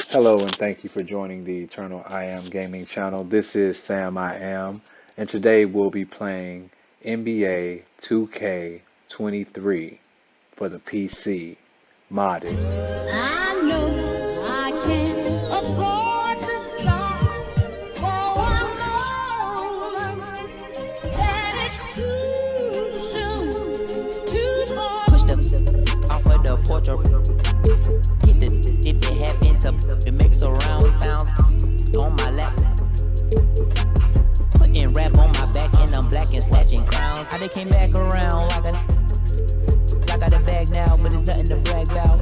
Hello and thank you for joining the Eternal I Am Gaming channel. This is Sam I Am, and today we'll be playing NBA 2K23 for the PC, modded. I know I can't afford to stop for one moment, that it's too soon to talk. Push the off of the porch or hit the if it happens to it makes surround sounds on my lap. Putting rap on my back and I'm black and snatching crowns. I they came back around like I got a bag now, but it's nothing to brag about.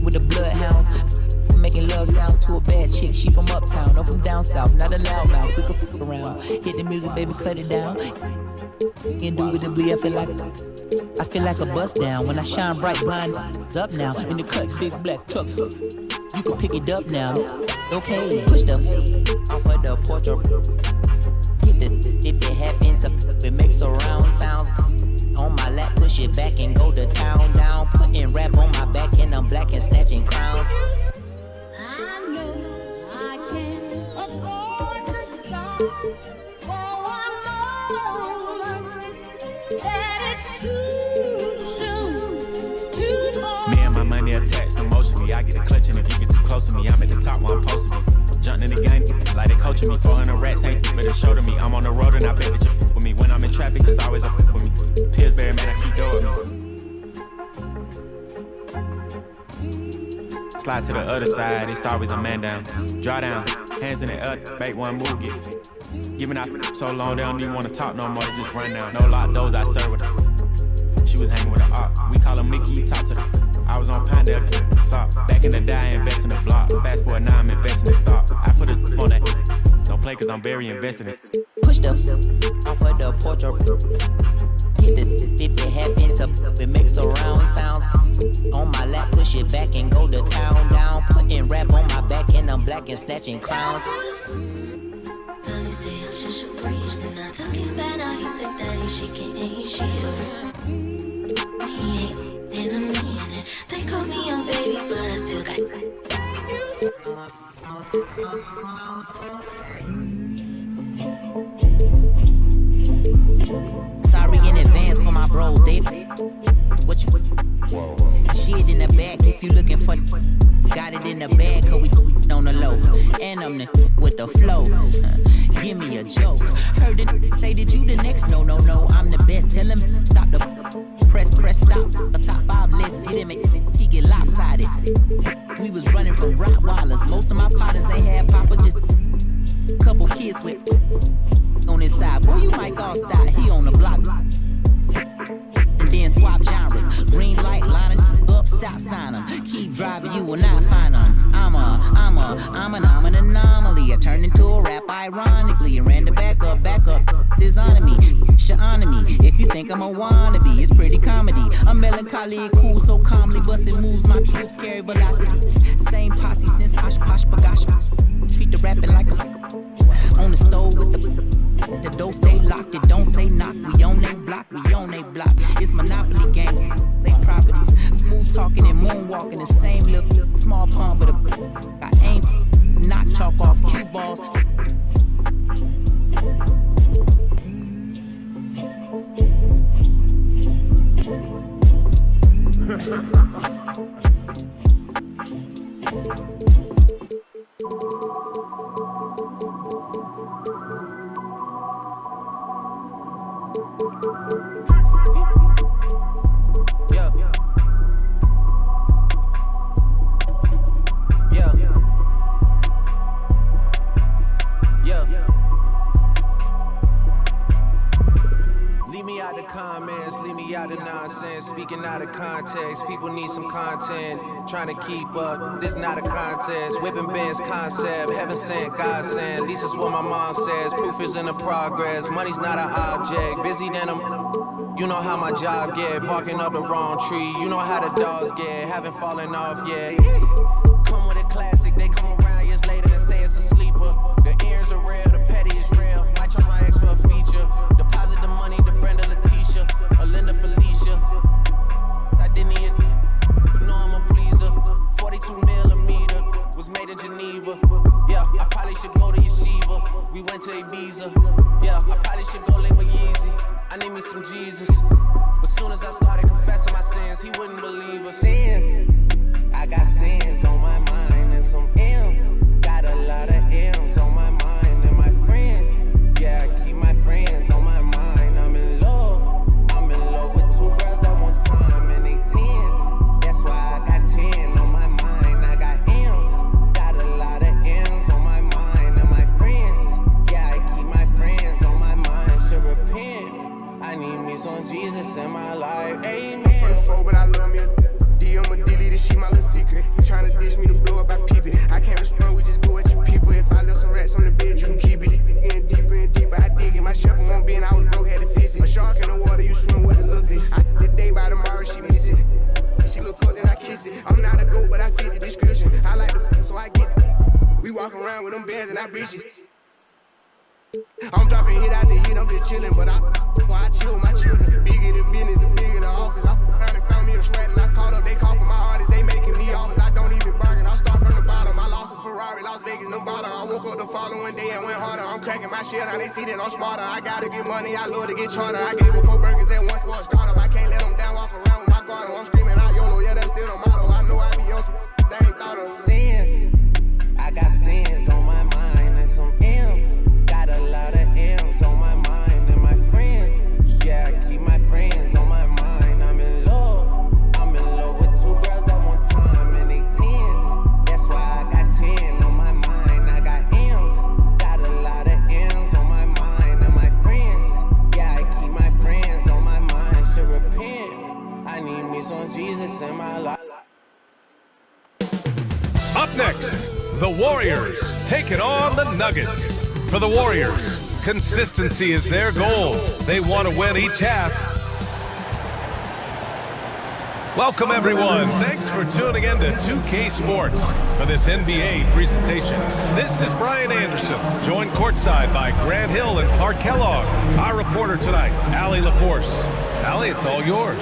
With the bloodhounds, making love sounds to a bad chick. She from uptown, no from down south, not a loudmouth. We can f around, hit the music, baby, cut it down. Indubitably, I feel like a bust down when I shine bright, blind up now in the cut, big black truck. You can pick it up now. Okay, push the off of the porch or hit the if it happens to it makes surround sounds on my lap. Push it back and go to town down. Putting rap on my back and I'm black and snatching crowns. I know I can't afford to stop for one moment, that it's too soon to talk. Me and my money attached emotionally. I get a clutch and if you get too close to me, I'm at the top where I'm supposed to be. Jumping in the game like they coaching me. 400 rats ain't but a show to me. I'm on the road and I bet that you with me. When I'm in traffic, it's always up with me. Pillsbury, man, I keep doing me. Slide to the other side, it's always a man down. Draw down, hands in the air, make one move, get. Giving out so long, they don't even want to talk no more, they just run down. No lock doors, I serve with her. She was hanging with her op. We call him Mickey, talk to her. I was on Panda, stop. Back in the day, I invest in the block. Fast forward now, I'm investing in stock. I put it on that. Don't play cause I'm very invested in. Push the off of the porch or hit the if it happens to it makes surround sounds on my lap. Push it back and go to town down. Putting rap on my back and I'm black and snatching crowns. Does he stay up, just should preach? Then I took him back, now he's sick that he's shaking and he's shivering. He ain't into me and it. They call me a baby, but I still got. Sorry in advance for my bros, they what you shit in the back if you looking for. Got it in the bag, cause we on the low. And I'm the with the flow. Give me a joke. Heard it say that you the next. No, I'm the best. Tell him stop the press, stop. A top 5 list, get him, he get lopsided. We was running from Rottweilers. Most of my partners ain't had papa, just couple kids with on his side. Boy, you might all style, he on the block. And then swap genres. Green light, lining up, stop sign 'em. Keep driving, you will not find 'em. I'm an anomaly. I turned into a rap ironically and ran the back up. Designing me, honoring me. If you think I'm a wannabe, it's pretty comedy. I'm melancholy and cool, so calmly busting moves. My troops carry velocity. Same posse since Osh Posh Bagash. Treat the rapping like a on the stove with the door stay locked. It don't say knock. We on they block. It's Monopoly game. They properties. Smooth talking and moonwalking. The same little small palm, but I aim knock chalk off cue balls. Speaking out of context, people need some content. Trying to keep up, this not a contest. Whipping bands concept, heaven sent, God sent. At least it's what my mom says. Proof is in the progress. Money's not an object. Busy than I'm. You know how my job get. Barking up the wrong tree. You know how the dogs get. Haven't fallen off yet. Come with a classic. They come around years later and say it's a sleeper. The ears are real, the petty is real. Might charge my ex for a feature. Deposit the money to Brenda Leticia. Or Linda Felicia. I didn't even know I'm a pleaser. 42 million. miss it. I'm not a goat, but I fit the description. I like the so I get it. We walk around with them bands and I breach it. I'm dropping hit after hit, I'm just chillin', but I chill with my children. Bigger the business, the bigger the office. I around and found me a shred and I called up, they call for my artists, they making me offers. I don't even bargain, I start from the bottom. I lost a Ferrari, Las Vegas, Nevada. I woke up the following day and went harder. I'm cracking my shit, now they see that I'm smarter. I gotta get money, I love to get charter. I gave her 4 burgers at once for a startup. I can't let them down, walk around with my guard. I'm screaming out YOLO, yeah, that's still the motto. I know I be on some they ain't thought of. Sins, I got sins on my mind and some M's. Got a lot of M's on my mind and my friends. Yeah, I keep my friends on my mind. I'm in love with 2 girls at one time and they 10s. That's why I got 10 on my mind. I got M's, got a lot of M's on my mind and my friends. Yeah, I keep my friends on my mind. Should repent. I need me some Jesus in my life. Up next, the Warriors taking on the Nuggets. For the Warriors, consistency is their goal. They want to win each half. Welcome, everyone. Thanks for tuning in to 2K Sports for this NBA presentation. This is Brian Anderson, joined courtside by Grant Hill and Clark Kellogg. Our reporter tonight, Allie LaForce. Allie, it's all yours.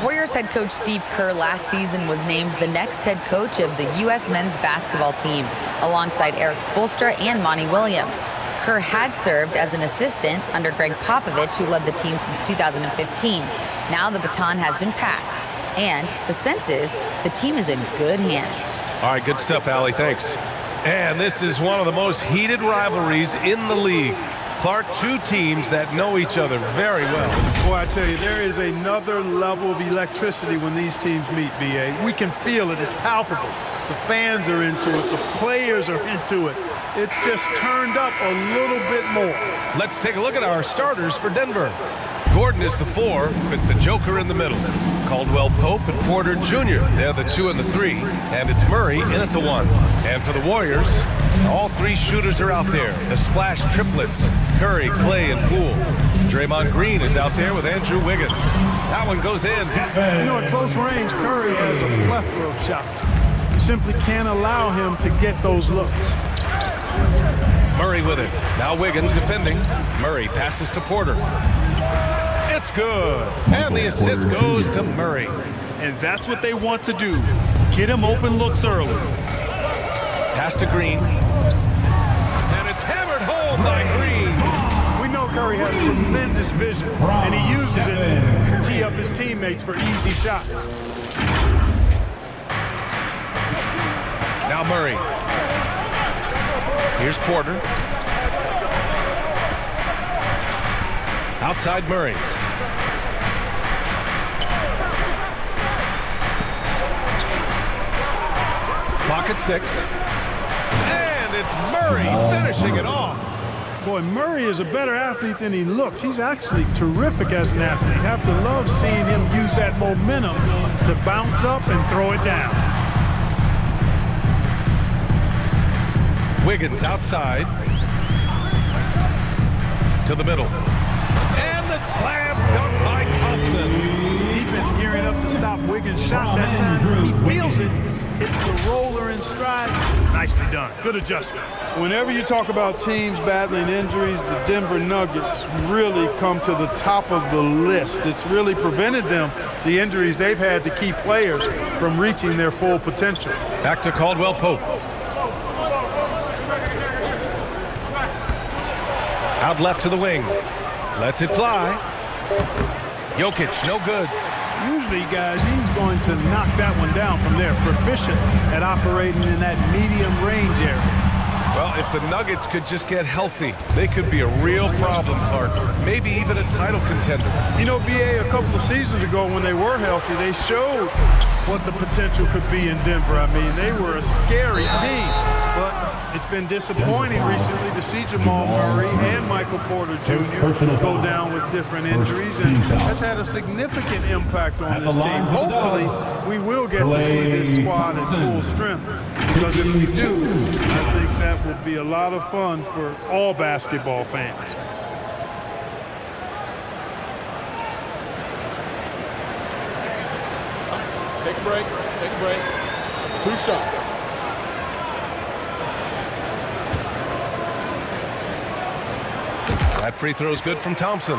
Warriors head coach Steve Kerr last season was named the next head coach of the U.S. men's basketball team, alongside Eric Spoelstra and Monty Williams. Kerr had served as an assistant under Greg Popovich, who led the team since 2015. Now the baton has been passed, and the sense is the team is in good hands. All right, good stuff, Allie. Thanks. And this is one of the most heated rivalries in the league. Clark, 2 teams that know each other very well. Boy, I tell you, there is another level of electricity when these teams meet, B.A. We can feel it. It's palpable. The fans are into it. The players are into it. It's just turned up a little bit more. Let's take a look at our starters for Denver. Gordon is the 4, with the Joker in the middle. Caldwell Pope and Porter Jr., they're the 2 and the 3. And it's Murray in at the 1. And for the Warriors, all 3 shooters are out there. The splash triplets, Curry, Clay, and Poole. Draymond Green is out there with Andrew Wiggins. That one goes in. You know, at close range, Curry has a plethora of shots. You simply can't allow him to get those looks. Murray with it. Now Wiggins defending. Murray passes to Porter. It's good. And the assist goes to Murray. And that's what they want to do. Get him open looks early. Pass to Green. And it's hammered home by Green. We know Curry has tremendous vision, and he uses it to tee up his teammates for easy shots. Now Murray. Here's Porter. Outside Murray. Clock at 6. And it's Murray finishing it off. Boy, Murray is a better athlete than he looks. He's actually terrific as an athlete. You have to love seeing him use that momentum to bounce up and throw it down. Wiggins outside. To the middle. And the slam dunk by Thompson. Defense gearing up to stop Wiggins' shot that time. He feels it. Hits the roller in stride. Nicely done. Good adjustment. Whenever you talk about teams battling injuries, the Denver Nuggets really come to the top of the list. It's really prevented them, the injuries they've had to key players from reaching their full potential. Back to Caldwell Pope. Out left to the wing. Lets it fly. Jokic, no good. Usually, guys, he's going to knock that one down from there. Proficient at operating in that medium range area. Well, if the Nuggets could just get healthy, they could be a real problem, Clark. Maybe even a title contender. You know, B.A., a couple of seasons ago when they were healthy, they showed what the potential could be in Denver. I mean, they were a scary team, but it's been disappointing recently to see Jamal Murray and Michael Porter Jr. go down with different injuries, and that's had a significant impact on this team. Hopefully, we will get to see this squad at full strength, because if we do, I think that will be a lot of fun for all basketball fans. a break. Take a break. 2 shots. That free throw is good from Thompson.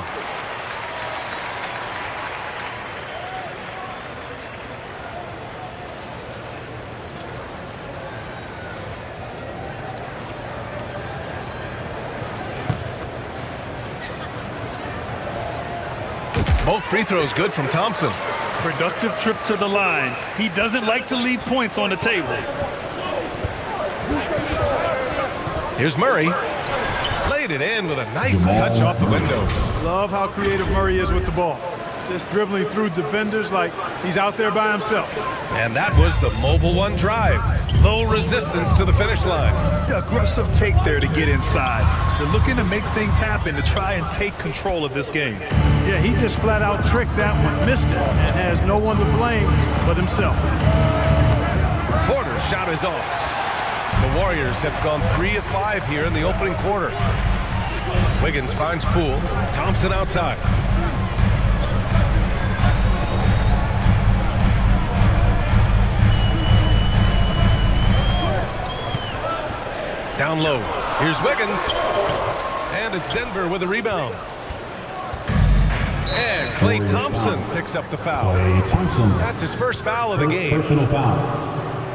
Both free throws good from Thompson. Productive trip to the line. He doesn't like to leave points on the table. Here's Murray. Laid it in with a nice touch off the window. Love how creative Murray is with the ball. Just dribbling through defenders like he's out there by himself. And that was the Mobile One drive. Low resistance to the finish line. Aggressive take there to get inside. They're looking to make things happen to try and take control of this game. Yeah, he just flat out tricked that one, missed it, and has no one to blame but himself. Porter's shot is off. The Warriors have gone 3 of 5 here in the opening quarter. Wiggins finds Poole. Thompson outside. Down low. Here's Wiggins. And it's Denver with a rebound. And Klay Thompson picks up the foul. Klay Thompson. That's his first foul of the game. Personal foul.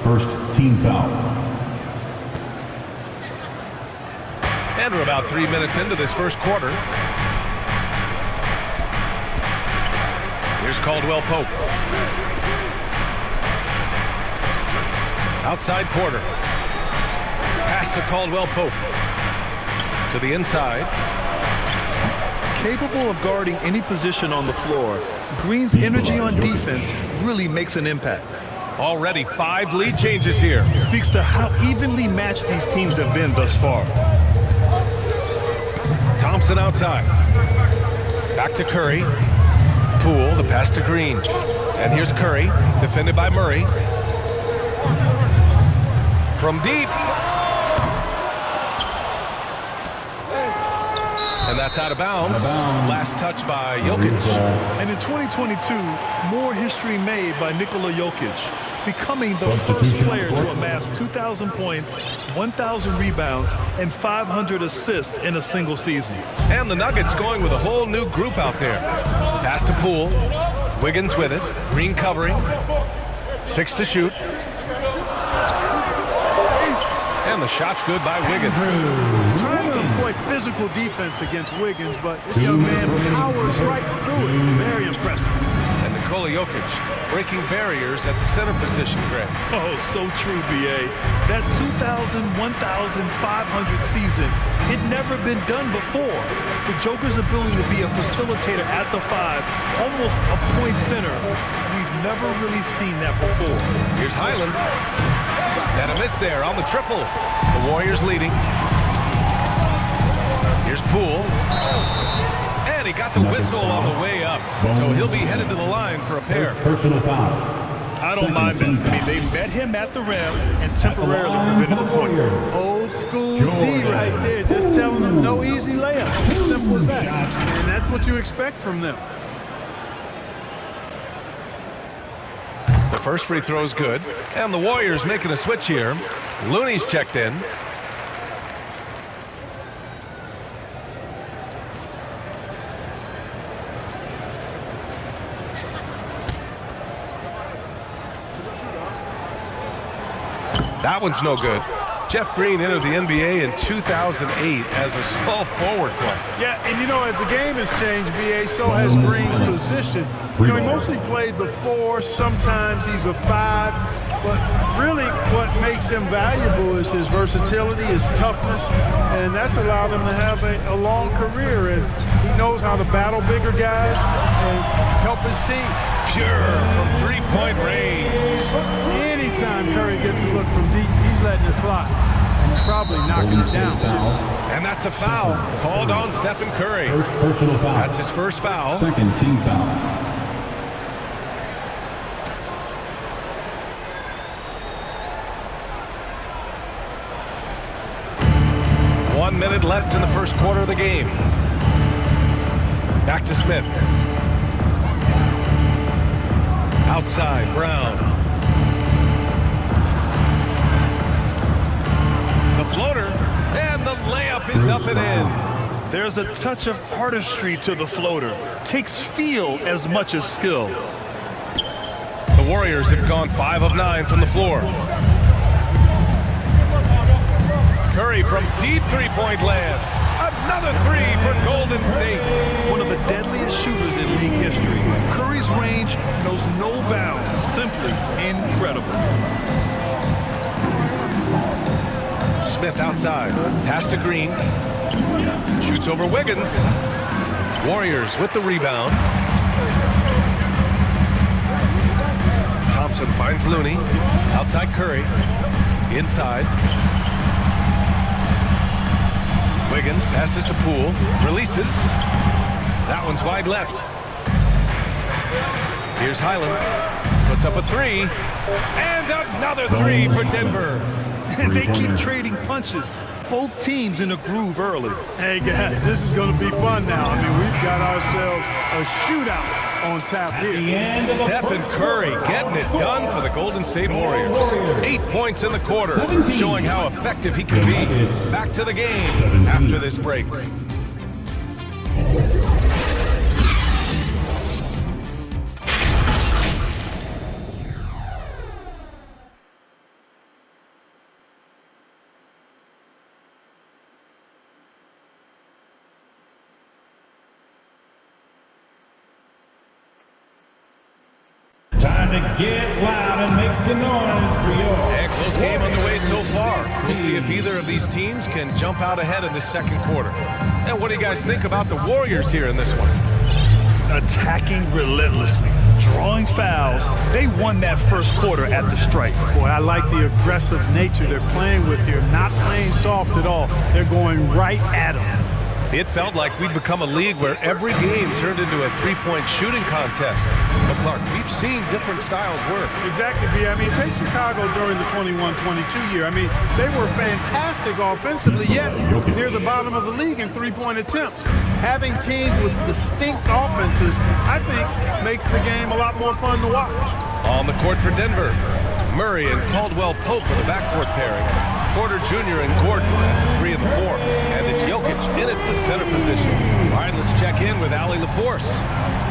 First team foul. And we're about 3 minutes into this first quarter. Here's Caldwell Pope. Outside Porter. Pass to Caldwell Pope. To the inside. Capable of guarding any position on the floor, Green's energy on defense really makes an impact. Already 5 lead changes here. Speaks to how evenly matched these teams have been thus far. Thompson outside. Back to Curry. Poole, the pass to Green. And here's Curry, defended by Murray. From deep. And that's out of bounds. Last touch by Jokic. And in 2022, more history made by Nikola Jokic, becoming the first player to amass 2,000 points, 1,000 rebounds, and 500 assists in a single season. And the Nuggets going with a whole new group out there. Pass to Poole. Wiggins with it. Green covering. 6 to shoot. And the shot's good by Wiggins. Trying to employ physical defense against Wiggins, but this young man powers right through it. Very impressive. And Nikola Jokic breaking barriers at the center position, Greg. Oh, so true, B.A. That 2,000, 1,500 season, it never been done before. The Joker's ability to be a facilitator at the 5, almost a point center, we've never really seen that before. Here's Highland. And a miss there on the triple. The Warriors leading. Here's Poole. And he got the whistle on the way up. So he'll be headed to the line for a pair. Personal foul. I don't mind that. I mean, they met him at the rim and temporarily prevented the points. Old school D right there, just telling them no easy layups. As simple as that. And that's what you expect from them. The first free throw is good. And the Warriors making a switch here. Looney's checked in. That one's no good. Jeff Green entered the NBA in 2008 as a small forward player. Yeah, and you know, as the game has changed, B.A., so has Green's position. You know, he mostly played the 4, sometimes he's a 5, but really what makes him valuable is his versatility, his toughness, and that's allowed him to have a long career, and he knows how to battle bigger guys and help his team. Pure from three-point range. Anytime Curry gets a look from deep, he's letting it fly. And he's probably knocking it down, too. And that's a foul called on Stephen Curry. First personal foul. That's his first foul. Second team foul. One minute left in the first quarter of the game. Back to Smith. Outside, Brown. stuff it in. There's a touch of artistry to the floater. Takes feel as much as skill. The Warriors have gone 5 of 9 from the floor. Curry from deep three-point land. Another three for Golden State. One of the deadliest shooters in league history. Curry's range knows no bounds. Simply incredible. Smith outside. Pass to Green. Shoots over Wiggins. Warriors with the rebound. Thompson finds Looney. Outside Curry. Inside. Wiggins passes to Poole. Releases. That one's wide left. Here's Highland. Puts up a three. And another three for Denver. They keep trading punches. Both teams in a groove early. Hey, guys, this is going to be fun now. I mean, we've got ourselves a shootout on tap here. Stephen Curry getting it done for the Golden State Warriors. 8 points in the quarter, showing how effective he can be. Back to the game after this break. Time to get loud and make some noise for your... And close game on the way so far. We'll see if either of these teams can jump out ahead in this second quarter. And what do you guys think about the Warriors here in this one? Attacking relentlessly, drawing fouls. They won that first quarter at the stripe. Boy, I like the aggressive nature they're playing with here. Not playing soft at all. They're going right at them. It felt like we'd become a league where every game turned into a three-point shooting contest. But Clark, we've seen different styles work. Exactly, B. I mean, take Chicago during the 21-22 year. I mean, they were fantastic offensively, yet near the bottom of the league in three-point attempts. Having teams with distinct offenses, I think, makes the game a lot more fun to watch. On the court for Denver, Murray and Caldwell Pope are the backcourt pairing. Porter Jr. and Gordon at the 3 and the 4. And it's Jokic in at the center position. All right, let's check in with Allie LaForce.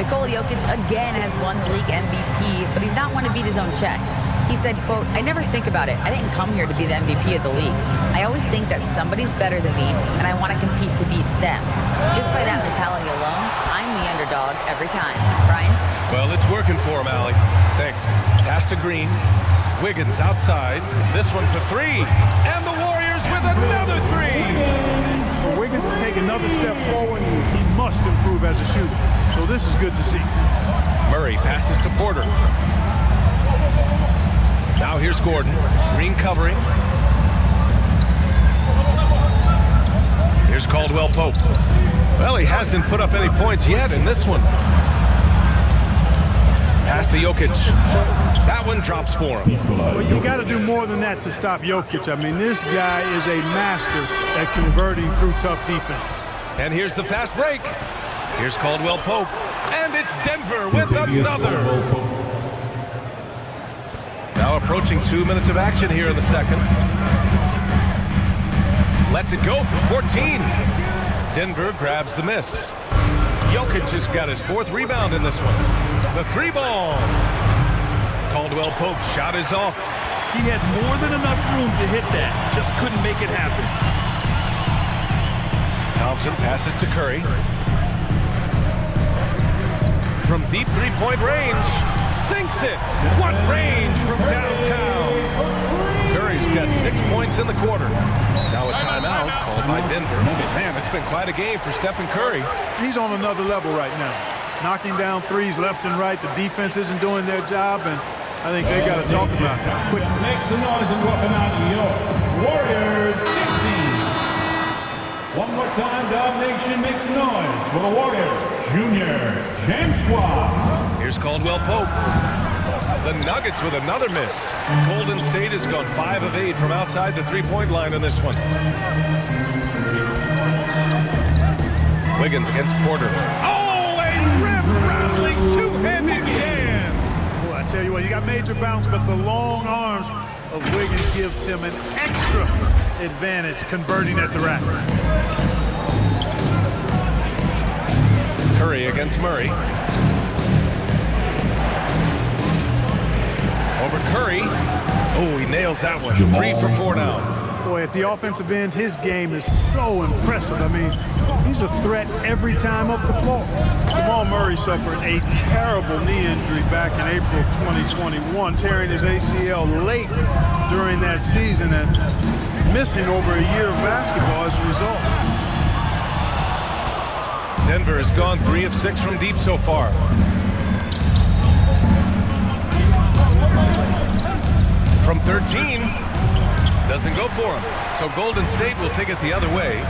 Nikola Jokic again has won the league MVP, but he's not one to beat his own chest. He said, quote, "I never think about it. I didn't come here to be the MVP of the league. I always think that somebody's better than me, and I want to compete to beat them. Just by that mentality alone, I'm the underdog every time." Brian? Well, it's working for him, Allie. Thanks. Pass to Green. Wiggins outside. This one for three. And the Warriors with another three. For Wiggins to take another step forward, he must improve as a shooter. So this is good to see. Murray passes to Porter. Now here's Gordon. Green covering. Here's Caldwell Pope. Well, he hasn't put up any points yet in this one. Pass to Jokic. That one drops for him. Well, you got to do more than that to stop Jokic. I mean, this guy is a master at converting through tough defense. And here's the fast break. Here's Caldwell Pope. And it's Denver with another. Now approaching 2 minutes of action here in the second. Lets it go from 14. Denver grabs the miss. Jokic has got his 4th rebound in this one. The 3 ball. Caldwell Pope's shot is off. He had more than enough room to hit that. Just couldn't make it happen. Thompson passes to Curry. From deep three-point range. Sinks it. What range from downtown. Curry's got 6 points in the quarter. Now a timeout called by Denver. Man, it's been quite a game for Stephen Curry. He's on another level right now. Knocking down threes left and right. The defense isn't doing their job, and I think they got to talk about it. Make some noise and welcome out your Warriors 16. One more time, Dog Nation, make some noise for the Warriors Junior James Squad. Here's Caldwell Pope. The Nuggets with another miss. Golden State has gone 5 of 8 from outside the three-point line in this one. Wiggins against Porter. Oh, a rim-rattling two-handed jam. Boy, I tell you what, you got major bounce, but the long arms of Wiggins gives him an extra advantage converting at the rack. Curry against Murray. Over Curry. Oh, he nails that one. 3 for 4 now. Boy, at the offensive end, his game is so impressive. I mean, he's a threat every time up the floor. Jamal Murray suffered a terrible knee injury back in April of 2021, tearing his ACL late during that season and missing over a year of basketball as a result. Denver has gone 3 of 6 from deep so far. From 13, doesn't go for him. So Golden State will take it the other way.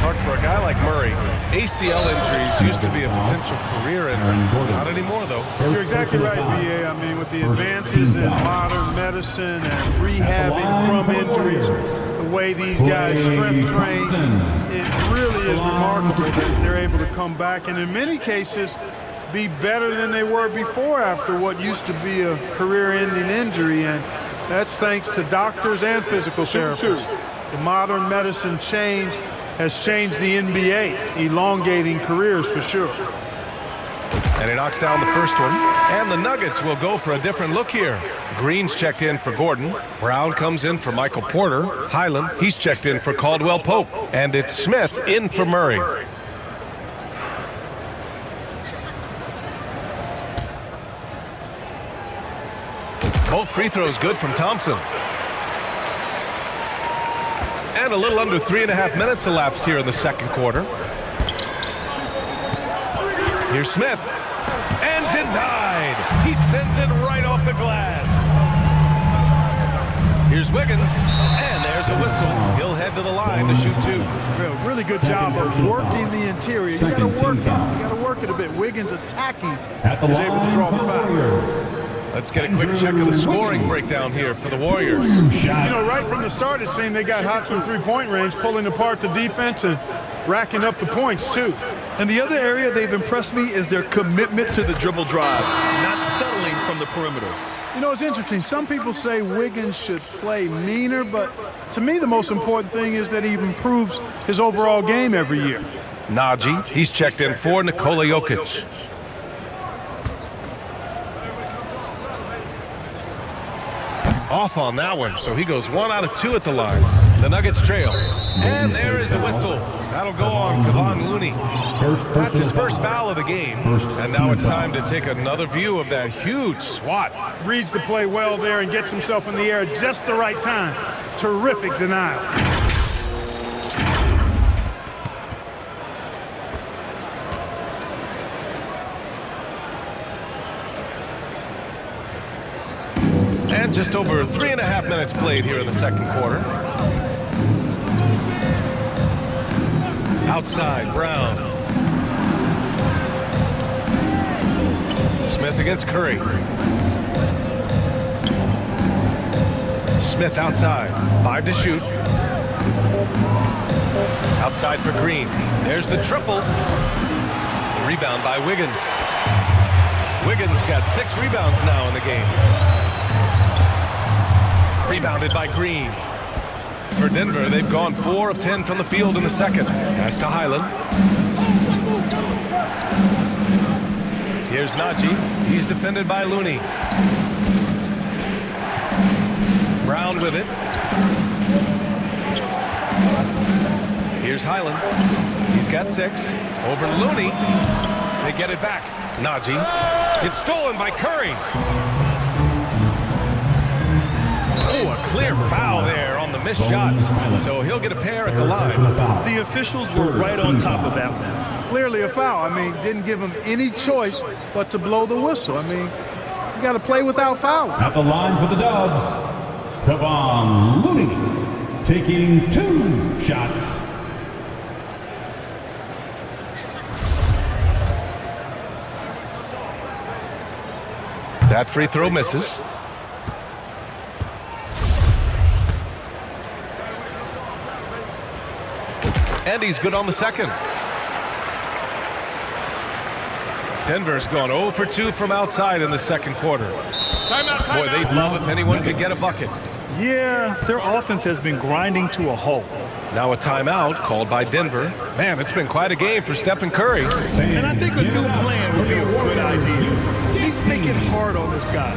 Hard for a guy like Murray. ACL injuries used to be a potential career ender. Not anymore, though. You're exactly right, B.A. I mean, with the advances in modern medicine and rehabbing from injuries, the way these guys strength train, it really is remarkable that they're able to come back and in many cases be better than they were before after what used to be a career-ending injury. And that's thanks to doctors and physical therapists. The modern medicine change has changed the NBA, elongating careers for sure. And he knocks down the first one. And the Nuggets will go for a different look here. Green's checked in for Gordon. Brown comes in for Michael Porter. Highland, he's checked in for Caldwell Pope. And it's Smith in for Murray. Both free throws good from Thompson. And a little under 3.5 minutes elapsed here in the second quarter. Here's Smith. And denied. He sends it right off the glass. Here's Wiggins. And there's a whistle. He'll head to the line to shoot 2. Really good job of working the interior. You got to work it. You got to work it a bit. Wiggins attacking is able to draw the foul. Let's get a quick check of the scoring breakdown here for the Warriors. You know, right from the start, it seemed they got hot from three-point range, pulling apart the defense and racking up the points, too. And the other area they've impressed me is their commitment to the dribble drive, not settling from the perimeter. You know, it's interesting. Some people say Wiggins should play meaner, but to me, the most important thing is that he improves his overall game every year. Najee, he's checked in for Nikola Jokic. Off on that one, so he goes 1 out of 2 at the line. The Nuggets trail. And there is a whistle. That'll go on Kevon Looney. That's his first foul of the game. And now it's time to take another view of that huge swat. Reads the play well there and gets himself in the air at just the right time. Terrific denial. And just over 3.5 minutes played here in the second quarter. Outside, Brown. Smith against Curry. Smith outside, 5 to shoot. Outside for Green. There's the triple. The rebound by Wiggins. Wiggins got 6 rebounds now in the game. Rebounded by Green. For Denver, they've gone 4 of 10 from the field in the second. Pass to Highland. Here's Najee. He's defended by Looney. Brown with it. Here's Highland. He's got 6. Over to Looney. They get it back. Najee. It's stolen by Curry. Oh, a clear foul there on the missed shot. So he'll get a pair at the line. The officials were right on top of that one. Clearly a foul. I mean, didn't give him any choice but to blow the whistle. I mean, you got to play without fouling. At the line for the Dubs, Kevon Looney taking 2 shots. That free throw misses. And he's good on the second. Denver's gone 0 for 2 from outside in the second quarter. Boy, they'd love if anyone could get a bucket. Yeah, their offense has been grinding to a halt. Now a timeout called by Denver. Man, it's been quite a game for Stephen Curry. And I think a new plan would be a good idea. At least make it hard on this guy.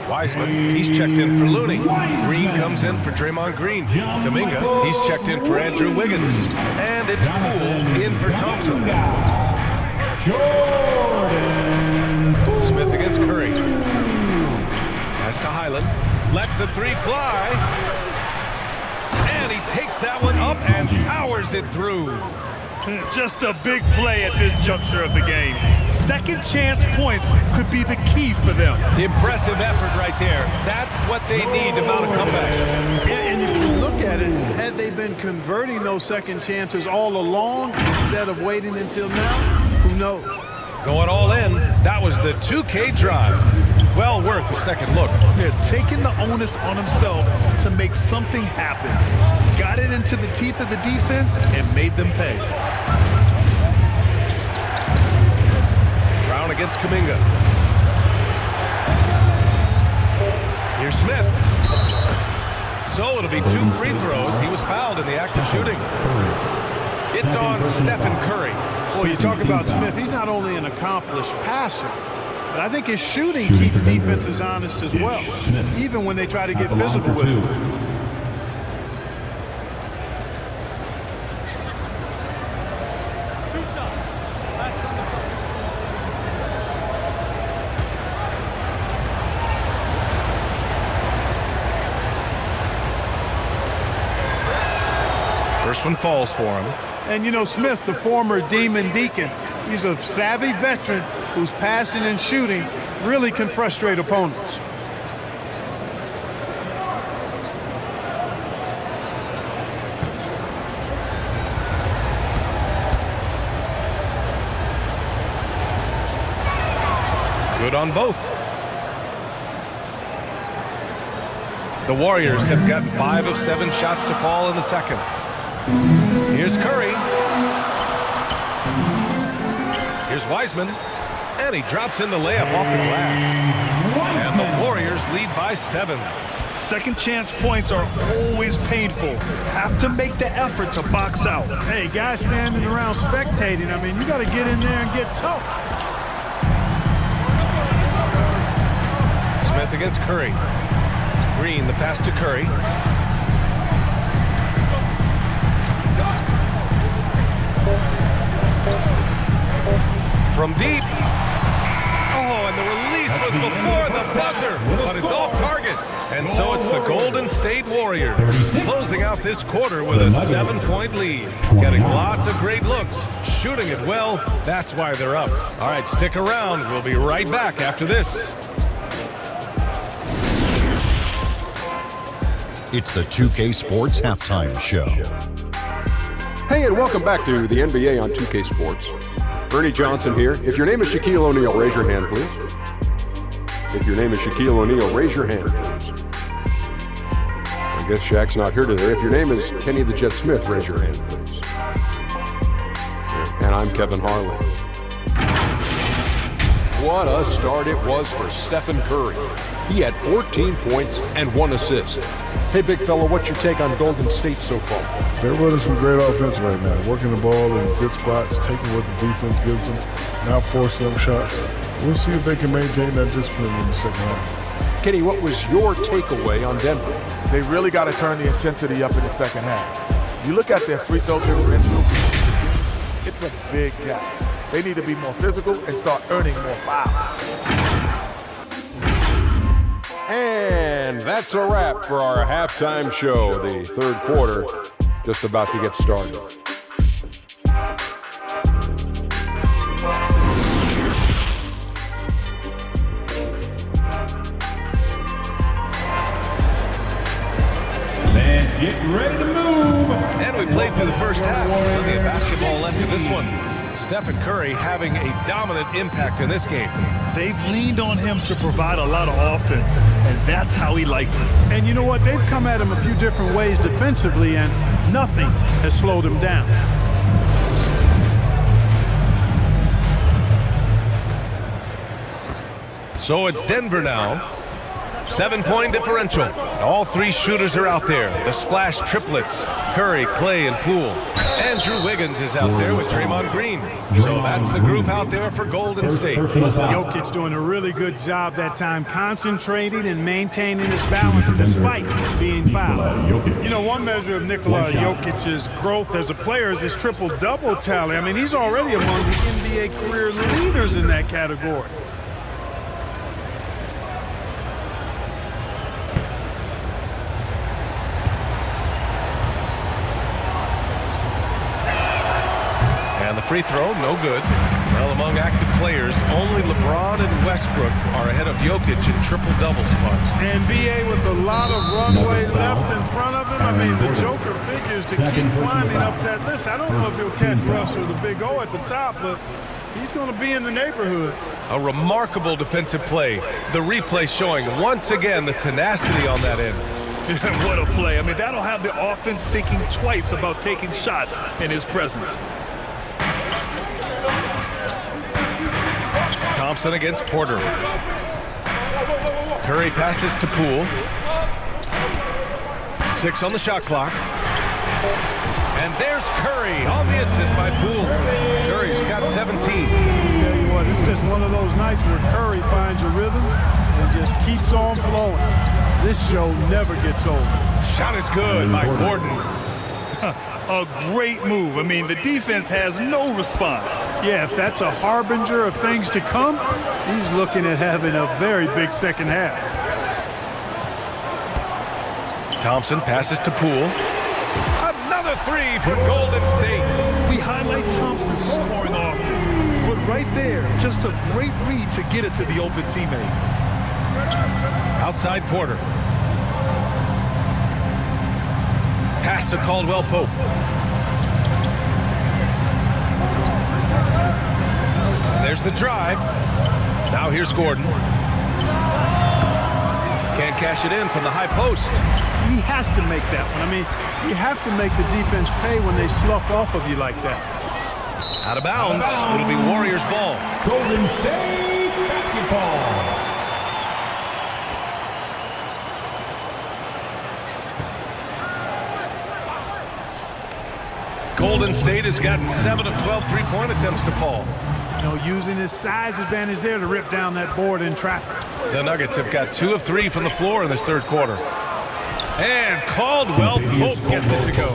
Wiseman, he's checked in for Looney. Green comes in for Draymond Green. Kuminga, he's checked in for Andrew Wiggins. And it's Poole in for Thompson. Smith against Curry. Pass to Highland. Lets the three fly. And he takes that one up and powers it through. Just a big play at this juncture of the game. Second chance points could be the key for them. Impressive effort right there. That's what they need to mount a comeback. Yeah, and if you look at it, had they been converting those second chances all along instead of waiting until now, who knows? Going all in, that was the 2K drive. Well worth a second look. They're taking the onus on himself to make something happen. Got it into the teeth of the defense and made them pay. Brown against Kuminga. Here's Smith. So it'll be 2 free throws. He was fouled in the act of shooting. It's on Stephen Curry. Well, you talk about Smith. He's not only an accomplished passer, but I think his shooting keeps defenses honest as well, even when they try to get physical with him. First one falls for him. And you know, Smith, the former Demon Deacon, he's a savvy veteran whose passing and shooting really can frustrate opponents. Good on both. The Warriors have gotten 5 of 7 shots to fall in the second. Here's Curry. Here's Wiseman. And he drops in the layup off the glass. And the Warriors lead by 7. Second chance points are always painful. Have to make the effort to box out. Hey, guys standing around spectating, I mean, you got to get in there and get tough. Smith against Curry. Green, the pass to Curry. From deep. Oh, and the release was before the buzzer, but it's off target. And so it's the Golden State Warriors closing out this quarter with a 7-point lead. Getting lots of great looks, shooting it well. That's why they're up. All right, stick around. We'll be right back after this. It's the 2K Sports Halftime Show. Hey, and welcome back to the NBA on 2K Sports. Ernie Johnson here. If your name is Shaquille O'Neal, raise your hand, please. If your name is Shaquille O'Neal, raise your hand, please. I guess Shaq's not here today. If your name is Kenny the Jet Smith, raise your hand, please. And I'm Kevin Harlan. What a start it was for Stephen Curry. He had 14 points and 1 assist. Hey, big fella, what's your take on Golden State so far? They're running some great offense right now, working the ball in good spots, taking what the defense gives them, not forcing them shots. We'll see if they can maintain that discipline in the second half. Kenny, what was your takeaway on Denver? They really got to turn the intensity up in the second half. You look at their free throw differential, it's a big gap. They need to be more physical and start earning more fouls. And that's a wrap for our halftime show. The third quarter just about to get started. Man get ready to move. And we played through the first half. Plenty of basketball left in this one. Stephen Curry having a dominant impact in this game. They've leaned on him to provide a lot of offense, and that's how he likes it. And you know what? They've come at him a few different ways defensively, and nothing has slowed him down. So it's Denver now. 7-point differential. All three shooters are out there. The splash triplets. Curry, Clay, and Poole. Andrew Wiggins is out there with Draymond Green. So that's the group out there for Golden State. Jokic doing a really good job that time, concentrating and maintaining his balance despite being fouled. You know, one measure of Nikola Jokic's growth as a player is his triple-double tally. I mean, he's already among the NBA career leaders in that category. Free throw, no good. Well, among active players, only LeBron and Westbrook are ahead of Jokic in triple-doubles fun. And BA with a lot of runway left in front of him. I mean, the Joker figures to keep climbing up that list. I don't know if he'll catch Russ or the Big O at the top, but he's going to be in the neighborhood. A remarkable defensive play. The replay showing once again the tenacity on that end. What a play. I mean, that'll have the offense thinking twice about taking shots in his presence. Thompson against Porter. Curry passes to Poole. 6 on the shot clock. And there's Curry on the assist by Poole. Curry's got 17. I'll tell you what, it's just one of those nights where Curry finds a rhythm and just keeps on flowing. This show never gets old. Shot is good by Gordon. A great move. I mean, the defense has no response. Yeah, if that's a harbinger of things to come, he's looking at having a very big second half. Thompson passes to Poole. Another three for Golden State. We highlight Thompson scoring often, but right there, just a great read to get it to the open teammate. Outside Porter. Pass to Caldwell Pope. And there's the drive. Now here's Gordon. Can't cash it in from the high post. He has to make that one. I mean, you have to make the defense pay when they slough off of you like that. Out of bounds. It'll be Warriors ball. Golden State basketball. Golden State has gotten 7 of 12 three-point attempts to fall. You know, using his size advantage there to rip down that board in traffic. The Nuggets have got 2 of 3 from the floor in this third quarter. And Caldwell Pope gets it to go.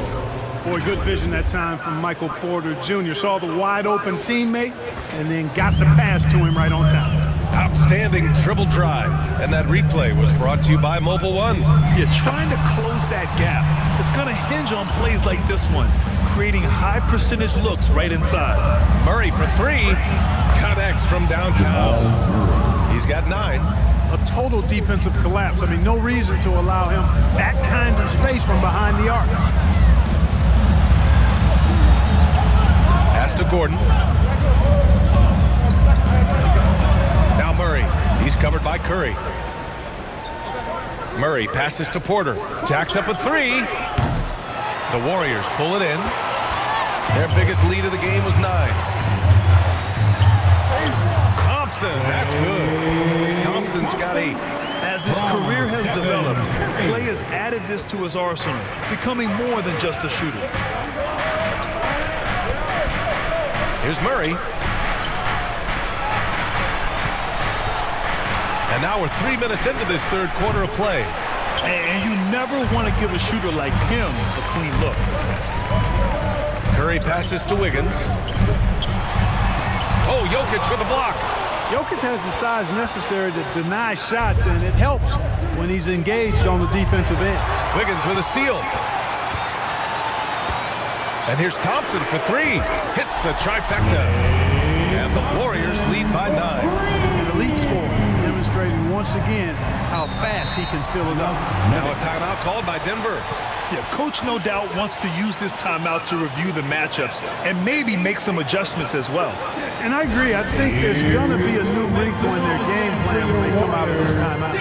Boy, good vision that time from Michael Porter Jr. Saw the wide open teammate and then got the pass to him right on time. Outstanding dribble drive. And that replay was brought to you by Mobile One. You're trying to close that gap. It's going to hinge on plays like this one, creating high percentage looks right inside. Murray for 3. Connects from downtown. He's got 9. A total defensive collapse. I mean, no reason to allow him that kind of space from behind the arc. Pass to Gordon. Now Murray. He's covered by Curry. Murray passes to Porter. Jacks up a 3. The Warriors pull it in. Their biggest lead of the game was 9. Thompson, that's good. Thompson's got 8. As his career has developed, Clay has added this to his arsenal, becoming more than just a shooter. Here's Murray. And now we're 3 minutes into this third quarter of play. And you never want to give a shooter like him a clean look. Curry passes to Wiggins. Oh, Jokic with a block. Jokic has the size necessary to deny shots, and it helps when he's engaged on the defensive end. Wiggins with a steal. And here's Thompson for 3. Hits the trifecta. And the Warriors lead by 9. An elite score, demonstrating once once again how fast he can fill it up. Now a timeout called by Denver. Yeah, coach no doubt wants to use this timeout to review the matchups and maybe make some adjustments as well. And I agree. I think there's going to be a new wrinkle in their game plan when they come out of this timeout.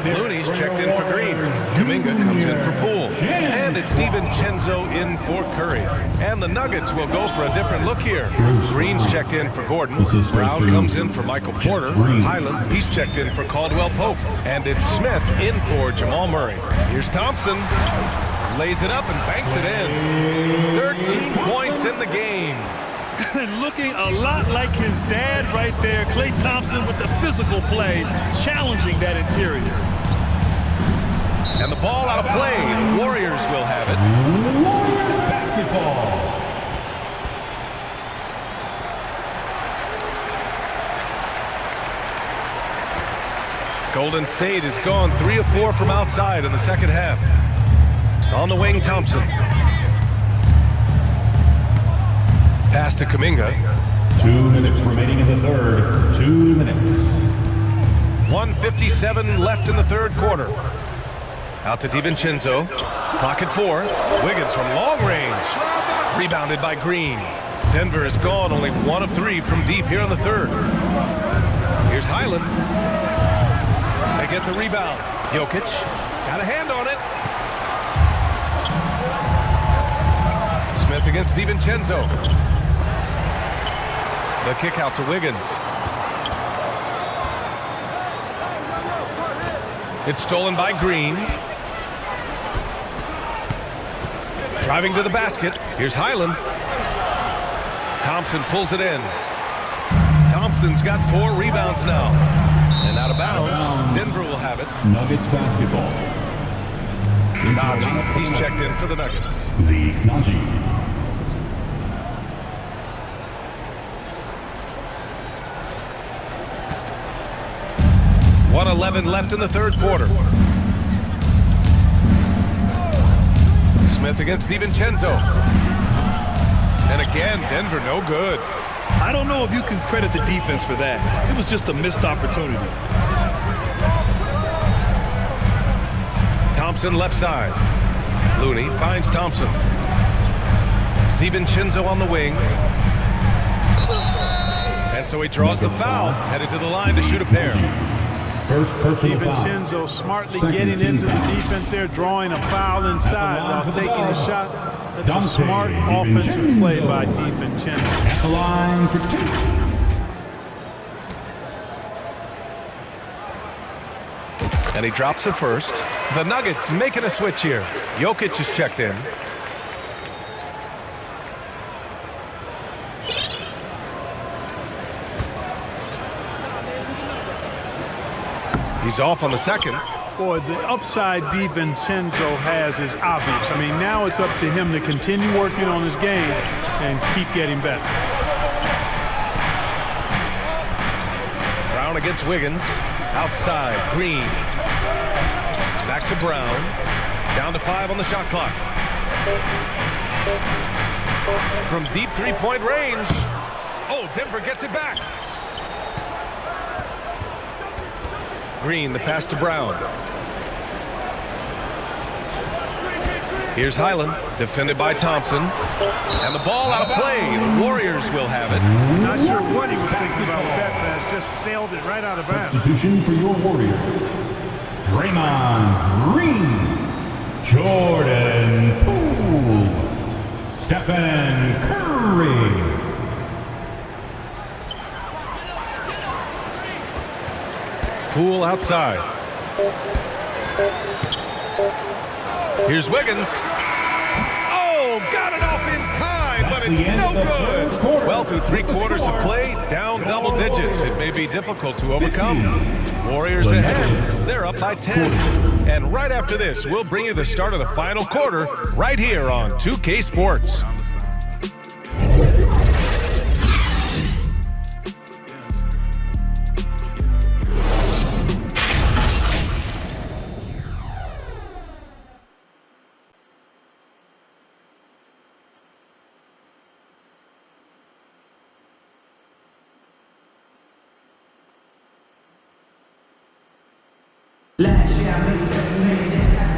Looney's checked in for Green. Kuminga comes in for Poole. And it's DiVincenzo in for Curry. And the Nuggets will go for a different look here. Green's checked in for Gordon. Brown comes in for Michael Porter. Highland, he's checked in for Caldwell Pope. And it's Smith in for Jamal Murray. Here's Thompson. Lays it up and banks it in. 13 points in the game. And looking a lot like his dad right there, Klay Thompson with the physical play, challenging that interior. And the ball out of play. The Warriors will have it. Warriors basketball. Golden State has gone 3 of 4 from outside in the second half. On the wing, Thompson. Pass to Kuminga. 2 minutes remaining in the third. 2 minutes. 1:57 left in the third quarter. Out to DiVincenzo. Clock at 4. Wiggins from long range. Rebounded by Green. Denver has gone only 1 of 3 from deep here in the third. Here's Highland. They get the rebound. Jokic got a hand on it. Smith against DiVincenzo. The kick out to Wiggins. It's stolen by Green. Driving to the basket. Here's Highland. Thompson pulls it in. Thompson's got 4 rebounds now. And out of bounds. Denver will have it. Nuggets basketball. Najee, he's checked in for the Nuggets. Zeke Najee. 1:11 left in the third quarter. Smith against DiVincenzo. And again, Denver no good. I don't know if you can credit the defense for that. It was just a missed opportunity. Thompson left side. Looney finds Thompson. DiVincenzo on the wing. And so he draws the foul, headed to the line to shoot a pair. DiVincenzo smartly getting into the defense there, drawing a foul inside while taking a shot. That's a smart offensive play by DiVincenzo. At the line for 2. And he drops it first. The Nuggets making a switch here. Jokic is checked in. He's off on the second. Boy, the upside DiVincenzo has is obvious. I mean, now it's up to him to continue working on his game and keep getting better. Brown against Wiggins. Outside, Green. Back to Brown. Down to 5 on the shot clock. From deep three-point range. Oh, Denver gets it back. Green, the pass to Brown. Here's Highland, defended by Thompson. And the ball out of play. The Warriors will have it. Not sure what he was thinking about with that pass. Just sailed it right out of bounds. Substitution for your Warriors. Draymond Green. Jordan Poole. Stephen Curry. Poole outside. Here's Wiggins. Oh, got it off in time, but it's no good. Well, through 3 quarters of play, down double digits. It may be difficult to overcome. Warriors ahead. They're up by 10. And right after this, we'll bring you the start of the final quarter right here on 2K Sports.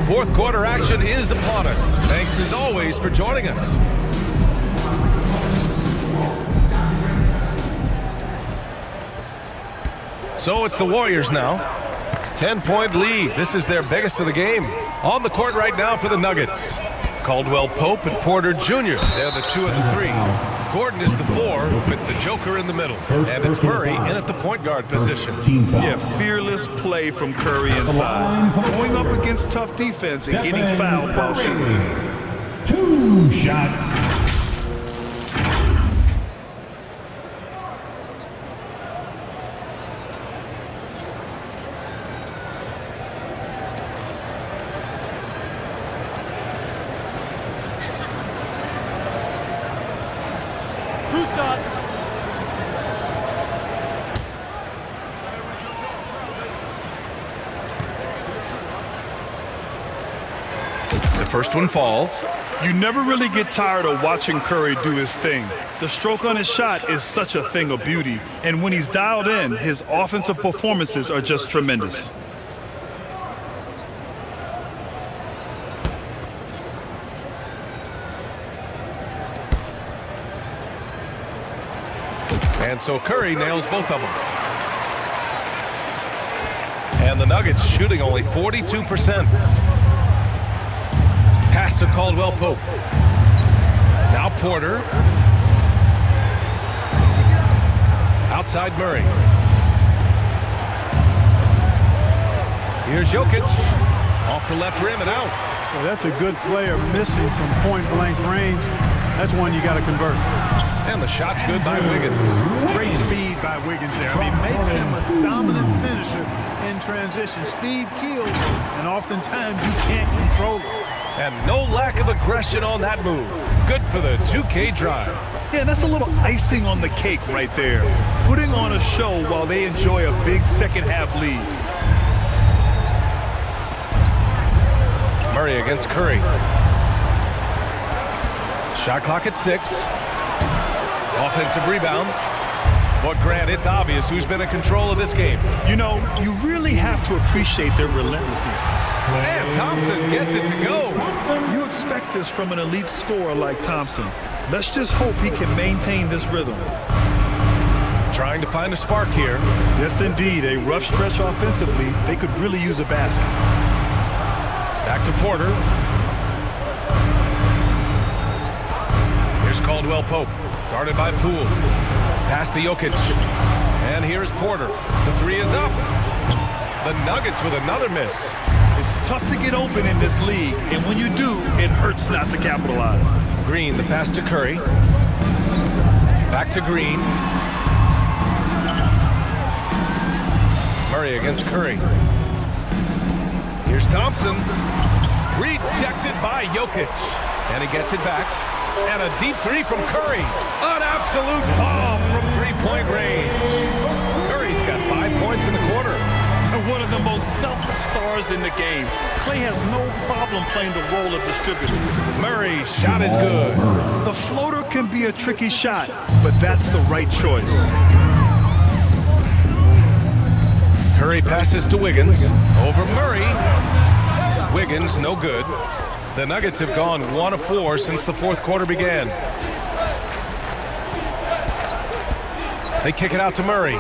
Fourth quarter action is upon us. Thanks as always for joining us. So it's the Warriors now. 10-point lead. This is their biggest of the game. On the court right now for the Nuggets. Caldwell Pope and Porter Jr. They're the 2 and the 3. Gordon is the 4 with the Joker in the middle. And it's Murray in at the point guard position. Yeah, fearless play from Curry inside. Going up against tough defense and getting fouled while shooting. 2 shots. The first one falls. You never really get tired of watching Curry do his thing. The stroke on his shot is such a thing of beauty, and when he's dialed in, his offensive performances are just tremendous. And so Curry nails both of them. And the Nuggets shooting only 42%. Pass to Caldwell Pope. Now Porter. Outside Murray. Here's Jokic. Off the left rim and out. Well, that's a good player missing from point-blank range. That's one you got to convert. And the shot's good by Wiggins. Great speed by Wiggins there. I mean, makes him a dominant finisher in transition. Speed kills, and oftentimes you can't control it. And no lack of aggression on that move. Good for the 2K drive. Yeah, that's a little icing on the cake right there. Putting on a show while they enjoy a big second-half lead. Murray against Curry. Shot clock at 6. Offensive rebound. But Grant, it's obvious who's been in control of this game. You know, you really have to appreciate their relentlessness. And Thompson gets it to go. You expect this from an elite scorer like Thompson. Let's just hope he can maintain this rhythm. Trying to find a spark here. Yes, indeed. A rough stretch offensively. They could really use a basket. Back to Porter. Here's Caldwell Pope. Guarded by Poole. Pass to Jokic. And here's Porter. The 3 is up. The Nuggets with another miss. It's tough to get open in this league, and when you do, it hurts not to capitalize. Green, the pass to Curry. Back to Green. Murray against Curry. Here's Thompson. Rejected by Jokic. And he gets it back. And a deep 3 from Curry. An absolute bomb from 3-point range. Curry's got 5 points in the quarter. One of the most selfless stars in the game. Clay has no problem playing the role of distributor. Murray's shot is good. The floater can be a tricky shot, but that's the right choice. Curry passes to Wiggins. Over Murray. Wiggins, no good. The Nuggets have gone 1 of 4 since the fourth quarter began. They kick it out to Murray.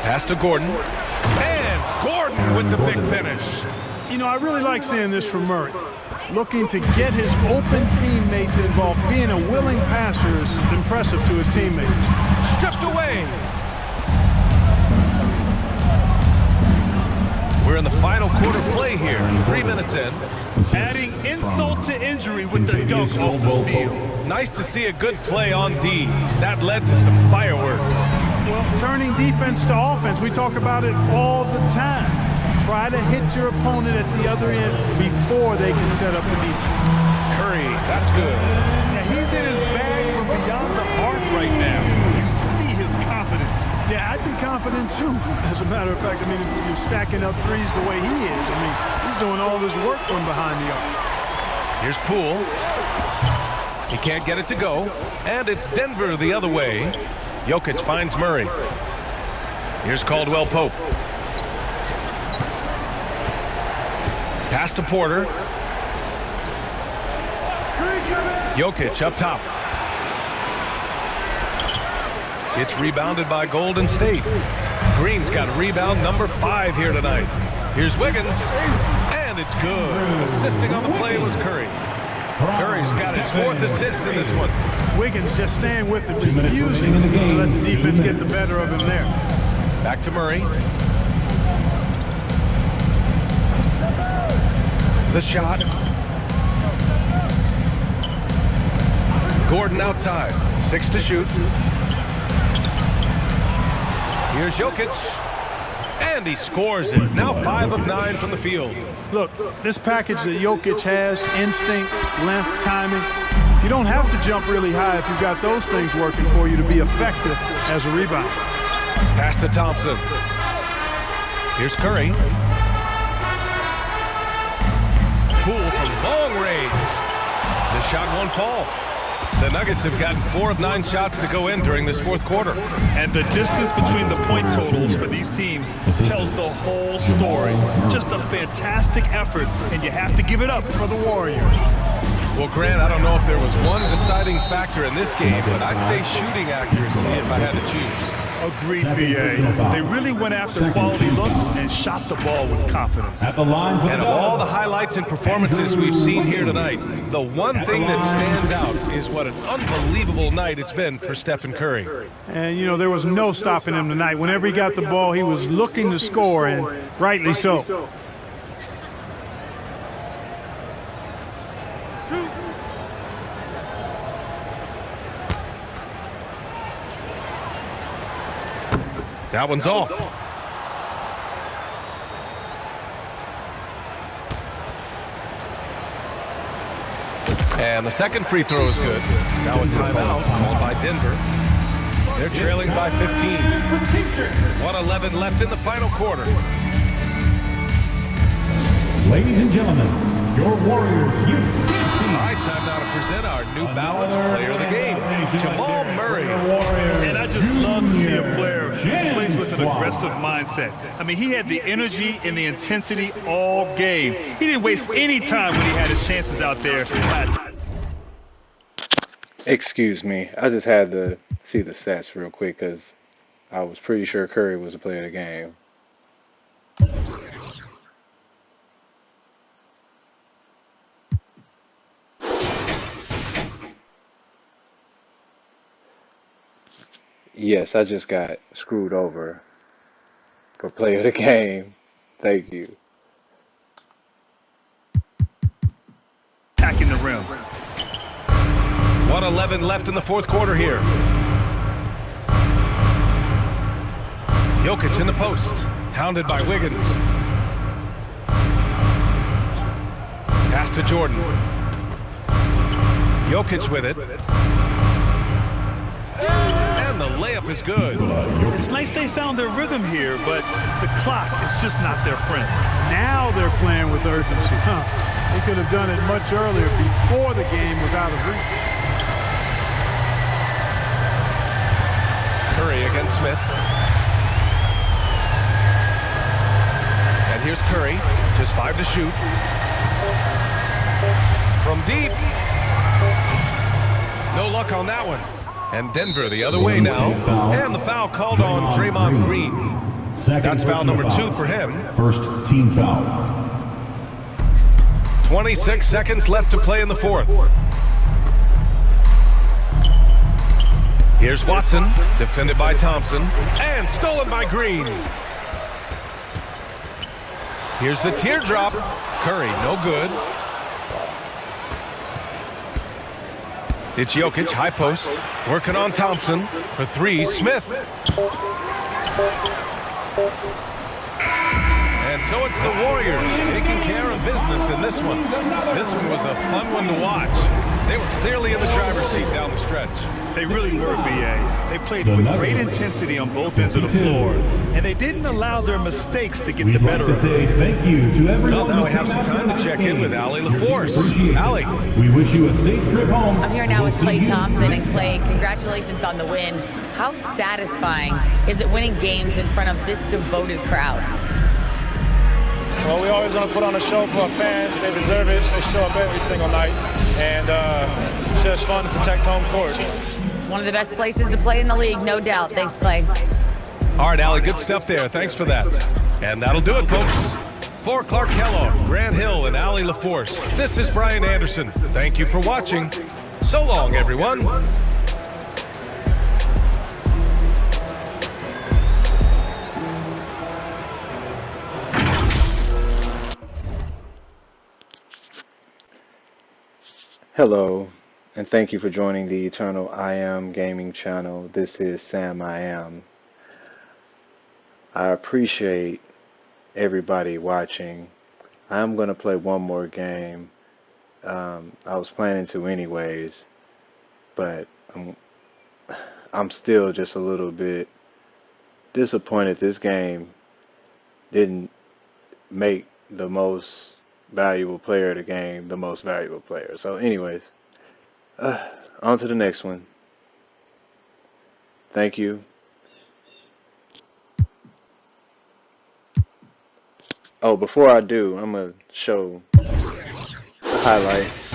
Pass to Gordon. And Gordon with the big finish. You know, I really like seeing this from Murray. Looking to get his open teammates involved. Being a willing passer is impressive to his teammates. Stripped away. We're in the final quarter play here, 3 minutes in. Adding insult to injury with the dunk off the steal. Nice to see a good play on D. That led to some fireworks. Well, turning defense to offense, we talk about it all the time. Try to hit your opponent at the other end before they can set up the defense. Curry, that's good. Yeah, he's in his bag from beyond the arc right now. You see his confidence. Yeah, I'd be confident too. As a matter of fact, I mean, if you're stacking up threes the way he is, I mean, he's doing all this work from behind the arc. Here's Poole. He can't get it to go. And it's Denver the other way. Jokic finds Murray. Here's Caldwell Pope. Pass to Porter. Jokic up top. It's rebounded by Golden State. Green's got rebound number 5 here tonight. Here's Wiggins, and it's good. Assisting on the play was Curry. Curry's got his 4th assist in this one. Wiggins just staying with it, refusing to let the defense get the better of him there. Back to Murray. The shot. Gordon outside. 6 to shoot. Here's Jokic. And he scores it. Now 5 of 9 from the field. Look, this package that Jokic has, instinct, length, timing, you don't have to jump really high if you've got those things working for you to be effective as a rebounder. Pass to Thompson. Here's Curry. Poole from long range. The shot won't fall. The Nuggets have gotten 4 of 9 shots to go in during this 4th quarter. And the distance between the point totals for these teams tells the whole story. Just a fantastic effort, and you have to give it up for the Warriors. Well, Grant, I don't know if there was one deciding factor in this game, but I'd say shooting accuracy if I had to choose. Agreed, BA. They really went after quality looks and shot the ball with confidence. At the line for and of all the highlights and performances we've seen here tonight, the one thing that stands out is what an unbelievable night it's been for Stephen Curry. And, you know, there was no stopping him tonight. Whenever he got the ball, he was looking to score, and rightly so. That one's off. And the second free throw is good. Now a timeout called by Denver. They're trailing by 15. 1:11 left in the final quarter. Ladies and gentlemen, your Warriors Youth. All right, time now to present our New Balance Player of the Game, Jamal Murray. And I just love to see a player who plays with an aggressive mindset. I mean, he had the energy and the intensity all game. He didn't waste any time when he had his chances out there. Excuse me, I just had to see the stats real quick because I was pretty sure Curry was the player of the game. Yes, I just got screwed over for player of the game. Thank you. Attacking the rim. 1:11 left in the 4th quarter here. Jokic in the post, hounded by Wiggins. Pass to Jordan. Jokic with it. And the layup is good. It's nice they found their rhythm here, but the clock is just not their friend. Now they're playing with urgency. They could have done it much earlier before the game was out of reach. Curry against Smith. And here's Curry, just 5 to shoot. From deep. No luck on that one. And Denver the other way now. And the foul called on Draymond Green. That's foul number 2 for him. First team foul. 26 seconds left to play in the 4th. Here's Watson, defended by Thompson, and stolen by Green. Here's the teardrop. Curry, no good. It's Jokic, high post, working on Thompson. For three, Smith. And so it's the Warriors taking care of business in this one. This one was a fun one to watch. They were clearly in the driver's seat down the stretch. They really were, B.A. They played with great intensity on both ends of the floor, and they didn't allow their mistakes to get the better of them. Thank you to everyone. Well, now we have some time to check in with Allie LaForce. Allie. We wish you a safe trip home. I'm here now with Klay Thompson, and Klay, congratulations on the win. How satisfying is it winning games in front of this devoted crowd? Well, we always want to put on a show for our fans. They deserve it. They show up every single night, and it's just fun to protect home court. It's one of the best places to play in the league, no doubt. Thanks, Klay. All right, Allie, good stuff there. Thanks for that. And that'll do it, folks. For Clark Kellogg, Grant Hill, and Allie LaForce, this is Brian Anderson. Thank you for watching. So long, everyone. Hello, and thank you for joining the Eternal I Am Gaming channel. This is Sam I Am. I appreciate everybody watching. I'm going to play one more game. I was planning to anyways, but I'm still just a little bit disappointed this game didn't make the most valuable player of the game the most valuable player. So anyways, on to the next one. Thank you. Oh, before I do, I'm gonna show highlights.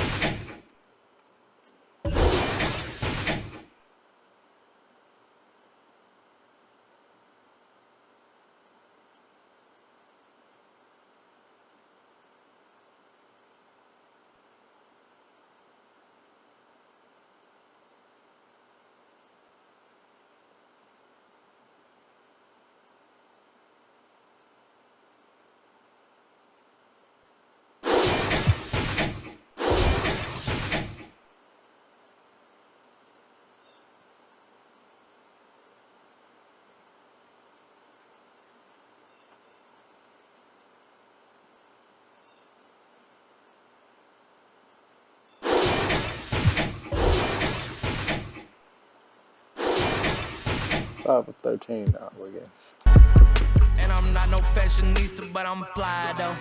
Five or 13 now, I guess. And I'm not no fashionista, but I'm fly though.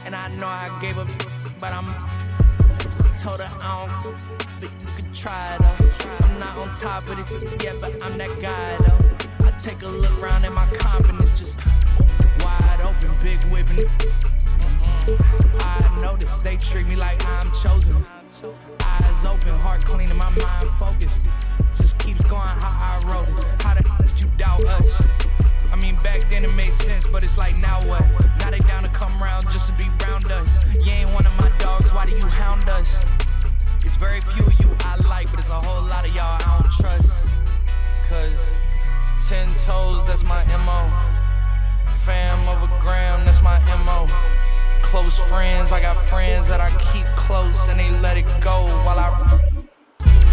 And I know I gave up, but I'm told her I don't, but you could try though. I'm not on top of it yet, but I'm that guy though. I take a look around and my confidence just wide open, big whipping. I notice they treat me like I'm chosen. Eyes open, heart clean, and my mind focused. Just keeps going how I wrote it. How the did you doubt us? I mean, back then it made sense, but it's like, now what? Now they down to come around just to be round us. You ain't one of my dogs, why do you hound us? It's very few of you I like, but it's a whole lot of y'all I don't trust. Cause 10 toes, that's my MO. Fam of a gram, that's my MO. Close friends, I got friends that I keep close and they let it go while I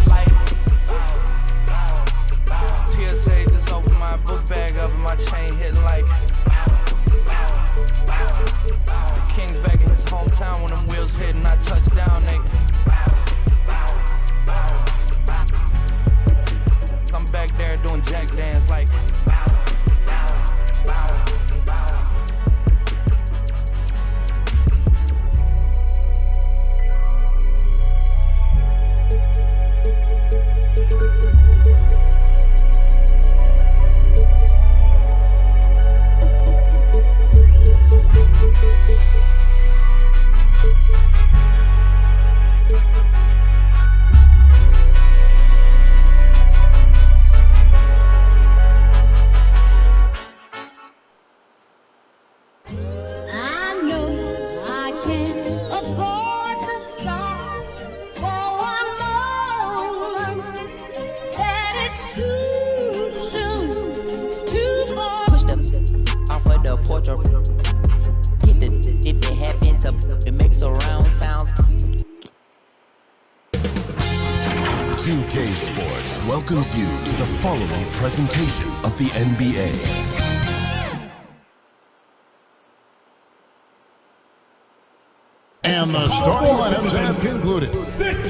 like TSA just opened my book bag up and my chain hitting like King's back in his hometown when them wheels hit and I touch down, nigga. I'm back there doing jack dance like porch or hit the It makes around sounds. 2K Sports welcomes you to the following presentation of the NBA. And the starting lineups have concluded.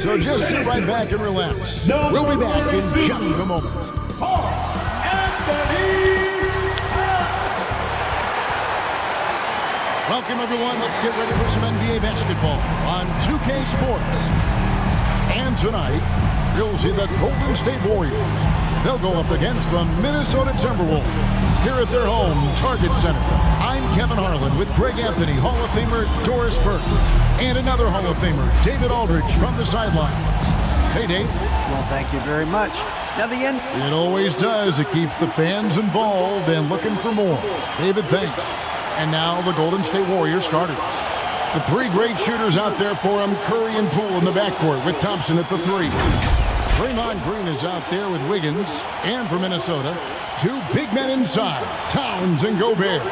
So just sit right back and relax. We'll be back in just a moment. Welcome, everyone. Let's get ready for some NBA basketball on 2K Sports. And tonight, you'll see the Golden State Warriors. They'll go up against the Minnesota Timberwolves here at their home, Target Center. I'm Kevin Harlan with Greg Anthony, Hall of Famer Doris Burke, and another Hall of Famer, David Aldridge, from the sidelines. Hey, Dave. Well, thank you very much. Now the end. It always does. It keeps the fans involved and looking for more. David, thanks. And now the Golden State Warriors starters. The three great shooters out there for them, Curry and Poole in the backcourt with Thompson at the three. Draymond Green is out there with Wiggins, and for Minnesota, two big men inside, Towns and Gobert.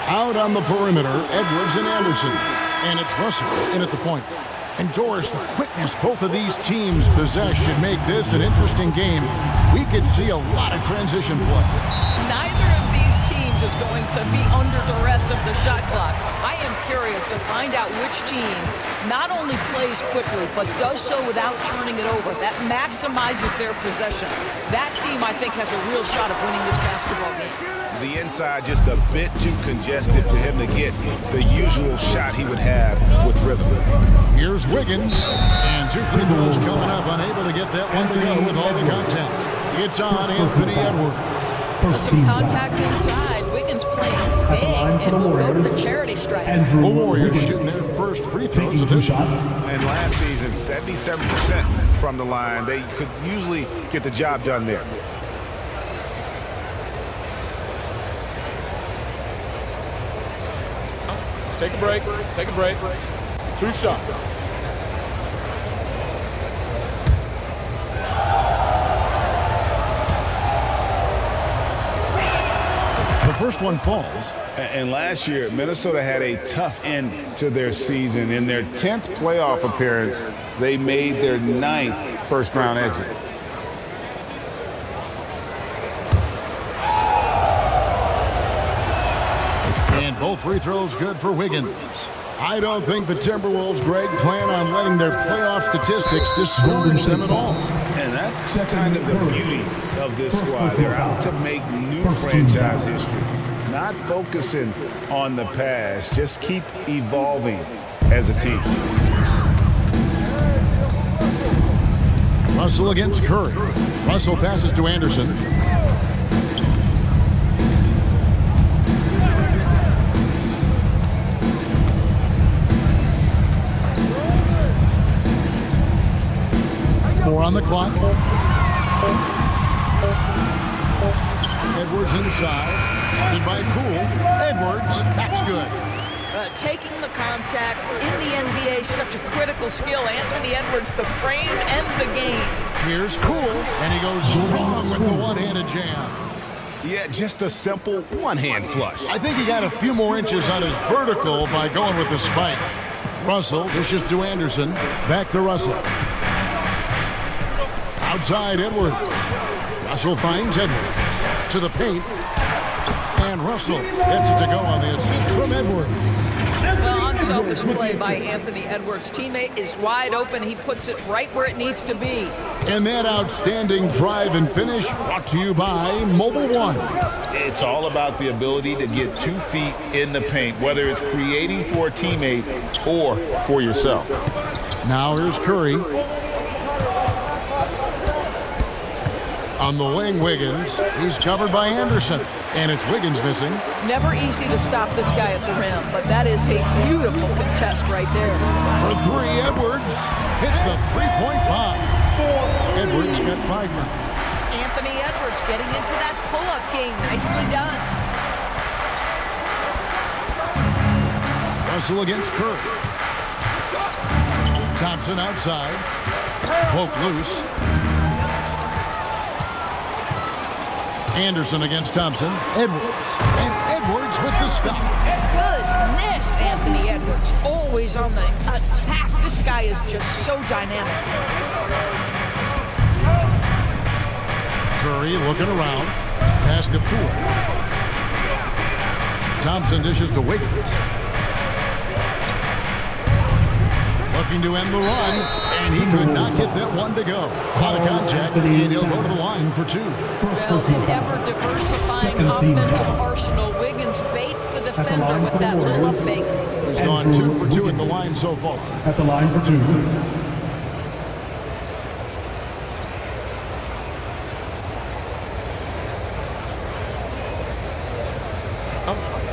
Out on the perimeter, Edwards and Anderson. And it's Russell in at the point. And Doris, the quickness both of these teams possess should make this an interesting game. We could see a lot of transition play. Neither of these teams is going to be under duress of the shot clock. I am curious to find out which team not only plays quickly, but does so without turning it over. That maximizes their possession. That team, I think, has a real shot of winning this basketball game. The inside just a bit too congested for him to get the usual shot he would have with rhythm. Here's Wiggins, and two free throws coming up, unable to get that one to go with all the contact. It's on Anthony Edwards. Some contact inside. Wiggins playing big, and will go to the charity stripe. The Warriors shooting their first free throws of this shots. And last season, 77% from the line. They could usually get the job done there. Take a break. Take a break. Two shots. The first one falls. And last year, Minnesota had a tough end to their season. In their 10th playoff appearance, they made their 9th first-round exit. And both free throws good for Wiggins. I don't think the Timberwolves, Greg, plan on letting their playoff statistics discourage them at all. And that's kind of the beauty of this squad. They're out to make new franchise history. Not focusing on the past, just keep evolving as a team. Russell against Curry. Russell passes to Anderson. Four on the clock. Edwards inside. Guarded by Poole. Edwards, that's good. Taking the contact in the NBA is such a critical skill. Anthony Edwards, the frame and the game. Here's Poole, and he goes strong with the one-handed jam. Yeah, just a simple one-hand flush. I think he got a few more inches on his vertical by going with the spike. Russell dishes to Anderson. Back to Russell. Outside Edwards. Russell finds Edwards to the paint. And Russell gets it to go on the assist from Edwards. Well, unselfish play by Anthony Edwards. Teammate is wide open. He puts it right where it needs to be. And that outstanding drive and finish brought to you by Mobile One. It's all about the ability to get 2 feet in the paint, whether it's creating for a teammate or for yourself. Now here's Curry. On the wing, Wiggins. He's covered by Anderson. And it's Wiggins missing. Never easy to stop this guy at the rim, but that is a beautiful contest right there. For three, Edwards hits the three-point bomb. Edwards got 5 now. Anthony Edwards getting into that pull-up game. Nicely done. Russell against Curry. Thompson outside. Poke loose. Anderson against Thompson. Edwards. And Edwards with the stop. Goodness, Anthony Edwards. Always on the attack. This guy is just so dynamic. Curry looking around. Pass to Poole. Thompson dishes to Wiggins. Looking to end the run, and he could not get that one to go. Out of contact, and he'll go to the line for 2. Well, an ever-diversifying offensive arsenal, Wiggins baits the defender with that little fake. He's gone 2 for 2 at the line so far. At the line for 2.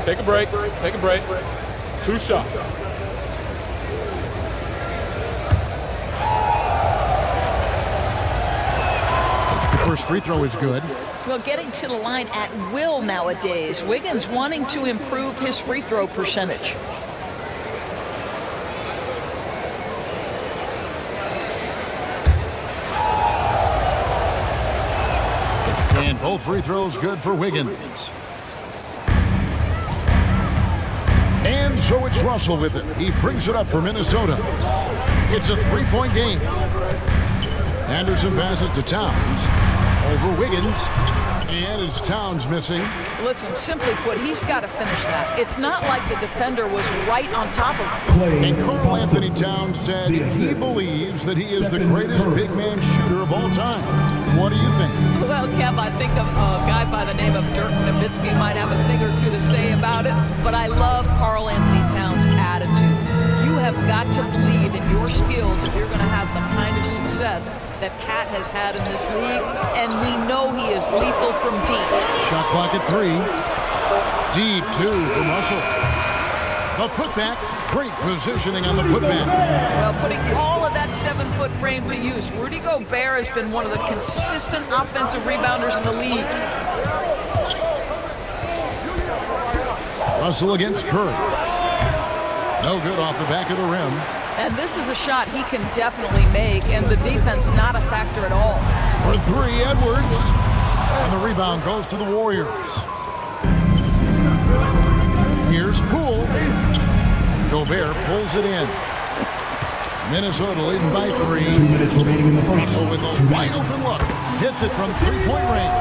Take a break. Take a break. 2 shots. First free throw is good. Well, getting to the line at will nowadays. Wiggins wanting to improve his free throw percentage. And both free throws good for Wiggins. And so it's Russell with it. He brings it up for Minnesota. It's a 3-point game. Anderson passes to Towns. Over Wiggins. And it's Towns missing. Listen, simply put, he's got to finish that. It's not like the defender was right on top of him. And Karl Anthony Towns said he believes that he is the greatest big man shooter of all time. What do you think? Well, Kev, I think a guy by the name of Dirk Nowitzki might have a thing or two to say about it, but I love Karl Anthony Towns' attitude. You have got to believe in your skills if you're going to have the kind of success that Cat has had in this league, and we know he is lethal from deep. Shot clock at 3. Deep 2 from Russell. The putback. Great positioning on the putback. Well, putting all of that 7-foot frame to use. Rudy Gobert has been one of the consistent offensive rebounders in the league. Russell against Curry. No good off the back of the rim. And this is a shot he can definitely make, and the defense not a factor at all. For 3, Edwards. And the rebound goes to the Warriors. Here's Poole. Gobert pulls it in. Minnesota leading by 3. 2 minutes remaining in the first. Russell with a wide open look. Hits it from 3-point range.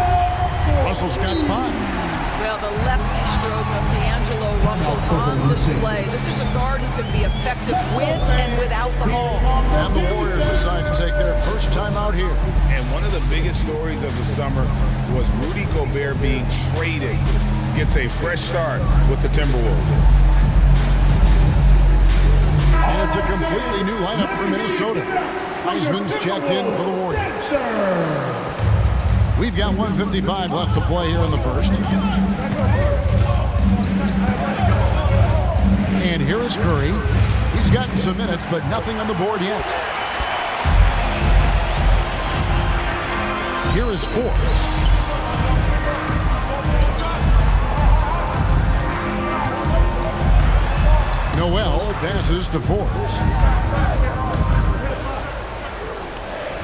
Russell's got 5. Well, the lefty stroke of D'Angelo Russell on display. This is a guard who can be effective with and without the ball. And the Warriors decide to take their first time out here. And one of the biggest stories of the summer was Rudy Gobert being traded. Gets a fresh start with the Timberwolves. And it's a completely new lineup for Minnesota. Heisman's checked in for the Warriors. We've got 1:55 left to play here in the first. And here is Curry. He's gotten some minutes, but nothing on the board yet. Here is Forbes. Noel passes to Forbes.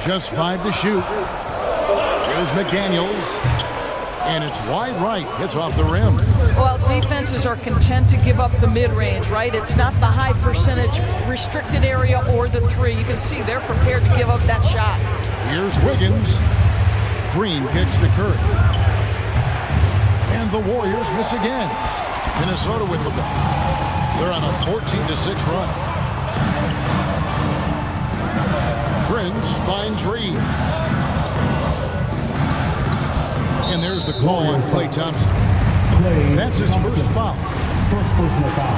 Just 5 to shoot. Here's McDaniels. And it's wide right. Hits off the rim. Well, defenses are content to give up the mid-range, right? It's not the high percentage restricted area or the 3. You can see they're prepared to give up that shot. Here's Wiggins. Green kicks to Curry. And the Warriors miss again. Minnesota with the ball. They're on a 14-6 run. Prince finds Reed. And there's the call on Klay Thompson. That's his first foul. First personal foul.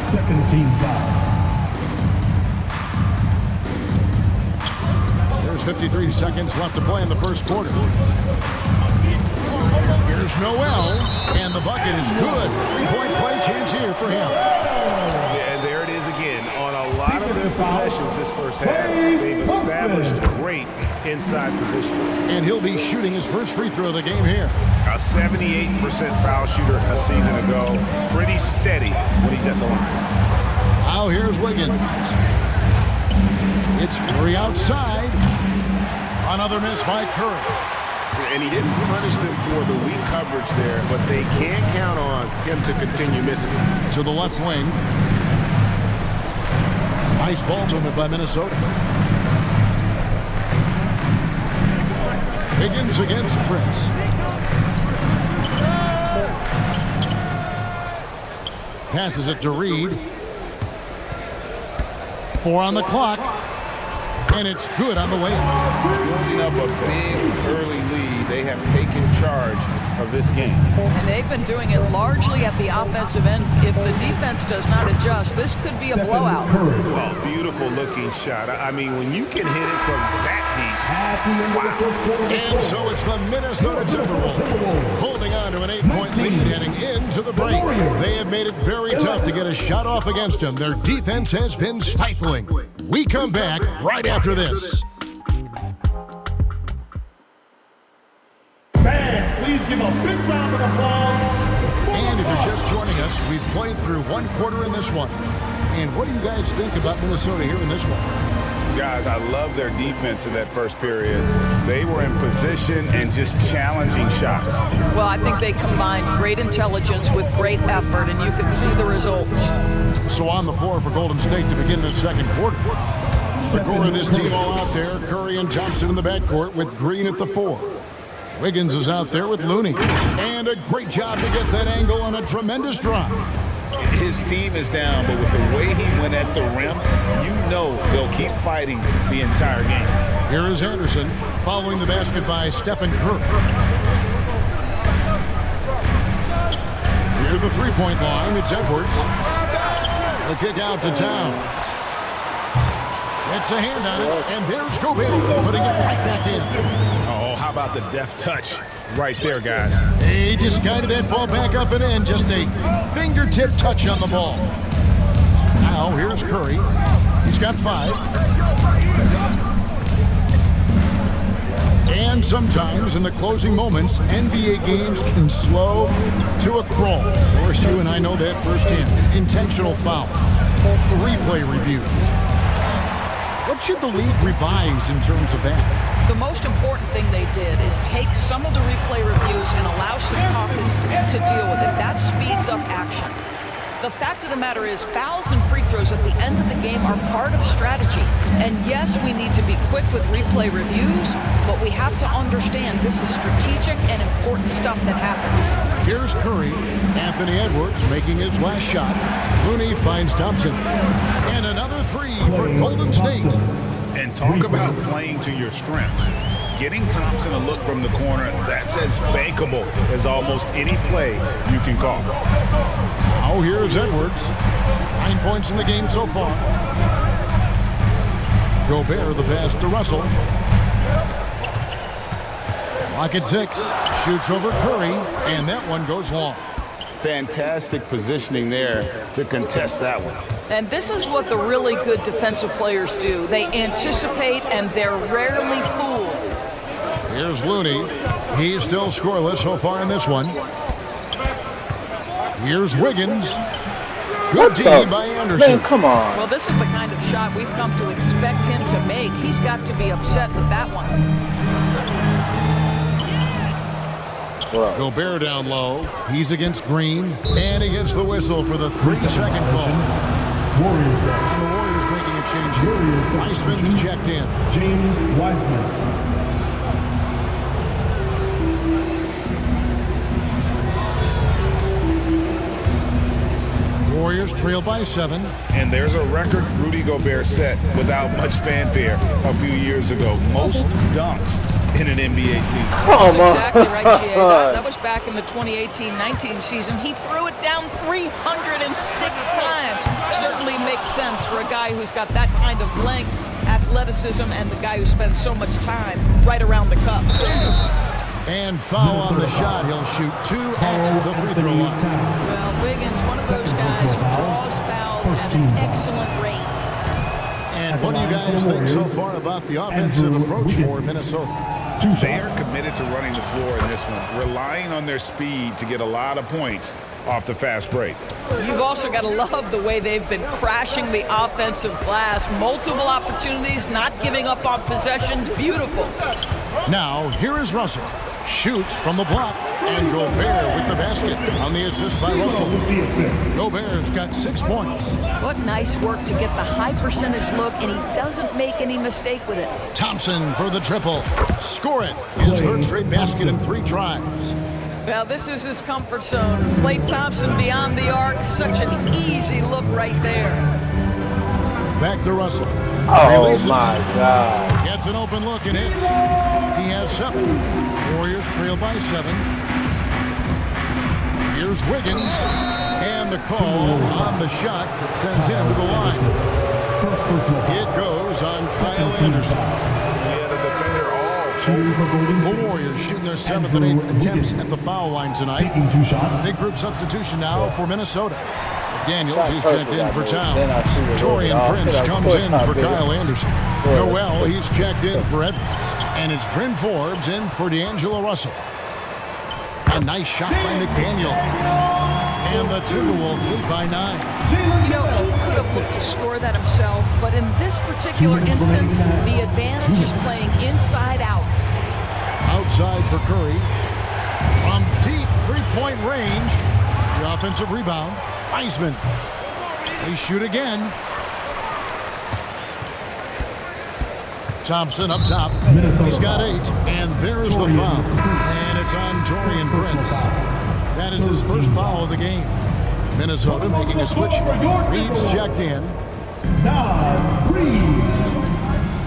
Second team foul. There's 53 seconds left to play in the first quarter. Here's Noel, and the bucket is good. 3-point play chance here for him. And there it is again. On a lot of their possessions this first half, they've established great inside position. And he'll be shooting his first free throw of the game here. A 78% foul shooter a season ago. Pretty steady when he's at the line. Now here's Wiggins. It's Curry outside. Another miss by Curry. and he didn't punish them for the weak coverage there, but they can't count on him to continue missing. To the left wing. Nice ball movement by Minnesota. Higgins against Prince. Passes it to Reed. 4 on the clock. And it's good on the way. Building up a big early lead, they have taken charge of this game. And they've been doing it largely at the offensive end. If the defense does not adjust, this could be a blowout. Well, beautiful looking shot. I mean, when you can hit it from that deep. Wow. And so it's the Minnesota Timberwolves holding on to an 8-point lead heading into the break. They have made it very tough to get a shot off against them. Their defense has been stifling. We come back right after this. Fans, please give a big round of applause. And if you're just joining us, we've played through 1 quarter in this one. And what do you guys think about Minnesota here in this one? Guys, I love their defense in that first period. They were in position and just challenging shots. Well, I think they combined great intelligence with great effort, and you can see the results. So on the floor for Golden State to begin the second quarter. The core of this team all out there. Curry and Thompson in the backcourt with Green at the 4. Wiggins is out there with Looney. And a great job to get that angle on a tremendous drop. His team is down, but with the way he went at the rim, you know they'll keep fighting the entire game. Here is Anderson following the basket by Stephen Curry. Near the three-point line, it's Edwards. The kick out to Towns. It's a hand on it, and there's Gobert putting it right back in. Oh, how about the deft touch right there, guys? He just guided that ball back up and in. Just a fingertip touch on the ball. Now, here's Curry. He's got 5. And sometimes in the closing moments, NBA games can slow to a crawl. Of course, you and I know that firsthand. Intentional fouls, replay reviews. What should the league revise in terms of that? The most important thing they did is take some of the replay reviews and allow some caucus to deal with it. That speeds up action. The fact of the matter is fouls and free throws at the end of the game are part of strategy. And yes, we need to be quick with replay reviews, but we have to understand this is strategic and important stuff that happens. Here's Curry. Anthony Edwards making his last shot. Looney finds Thompson. And another 3 for Golden State. And talk about playing to your strengths. Getting Thompson a look from the corner, that's as bankable as almost any play you can call. Now here's Edwards. 9 points in the game so far. Gobert the pass to Russell. Clock at 6. Shoots over Curry, and that one goes long. Fantastic positioning there to contest that one. And this is what the really good defensive players do. They anticipate, and they're rarely fooled. Here's Looney. He's still scoreless so far in this one. Here's Wiggins. Good D by Anderson. Man, come on. Well, this is the kind of shot we've come to expect him to make. He's got to be upset with that one. Gobert down low. He's against Green. And he gets the whistle for the 3-second call. Warriors down. And the Warriors making a change here. Weissman's checked in. James Wiseman. Warriors trail by 7. And there's a record Rudy Gobert set without much fanfare a few years ago. Most dunks in an NBA season. That's exactly right, G.A. That was back in the 2018-19 season. He threw it down 306 times. Certainly makes sense for a guy who's got that kind of length, athleticism, and the guy who spends so much time right around the cup. And foul on the shot. He'll shoot 2 at the free throw line. Well, Wiggins, one of those guys who draws fouls at an excellent rate. And what do you guys think so far about the offensive approach for Minnesota? They are committed to running the floor in this one, relying on their speed to get a lot of points off the fast break. You've also got to love the way they've been crashing the offensive glass. Multiple opportunities, not giving up on possessions. Beautiful. Now, here is Russell. Shoots from the block. And Gobert with the basket on the assist by Russell. Gobert's got 6 points. What nice work to get the high percentage look, and he doesn't make any mistake with it. Thompson for the triple. Score it. His third straight basket in 3 tries. Now, this is his comfort zone. Klay Thompson beyond the arc. Such an easy look right there. Back to Russell. Oh, Releases. my God. Gets an open look and hits. He has 7. Warriors trail by 7. Here's Wiggins. And the call on the shot that sends him to the line. It goes on Kyle Anderson. Yeah, the defender all. The Warriors shooting their 7th and 8th attempts at the foul line tonight. Big group substitution now for Minnesota. Daniels, he's checked in for Town. Torian Prince comes in for Kyle Anderson. Noel, he's checked in for Edwards. And it's Bryn Forbes in for D'Angelo Russell. A nice shot by McDaniel. And the Timberwolves lead by 9. You know, he could have looked to score that himself, but in this particular instance, the advantage is playing inside out. Outside for Curry. From deep three-point range. The offensive rebound. Wiseman. They shoot again. Thompson up top. He's got 8. And there's the foul. And it's on Torian Prince. That is his first foul of the game. Minnesota making a switch. Reed's checked in.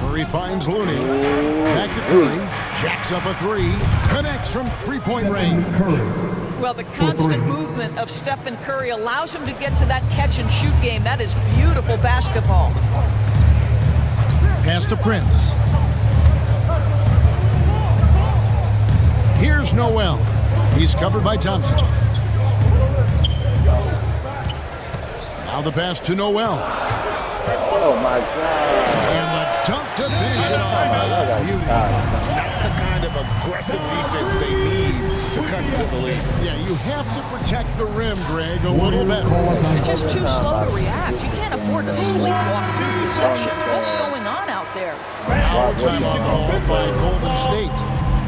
Curry finds Looney. Back to Curry. Jacks up a 3. Connects from three-point range. Well, the constant movement of Stephen Curry allows him to get to that catch-and-shoot game. That is beautiful basketball. Pass to Prince. Here's Noel. He's covered by Thompson. Now the pass to Noel. Oh, my God. And the dunk to finish it off. Beauty. Not the kind of aggressive defense they need to cut to the lead. Yeah, you have to protect the rim, Greg, a little better. You're just too slow to react. You can't afford to sleepwalk through possessions. What's going on out there? Now time on ball by Golden State.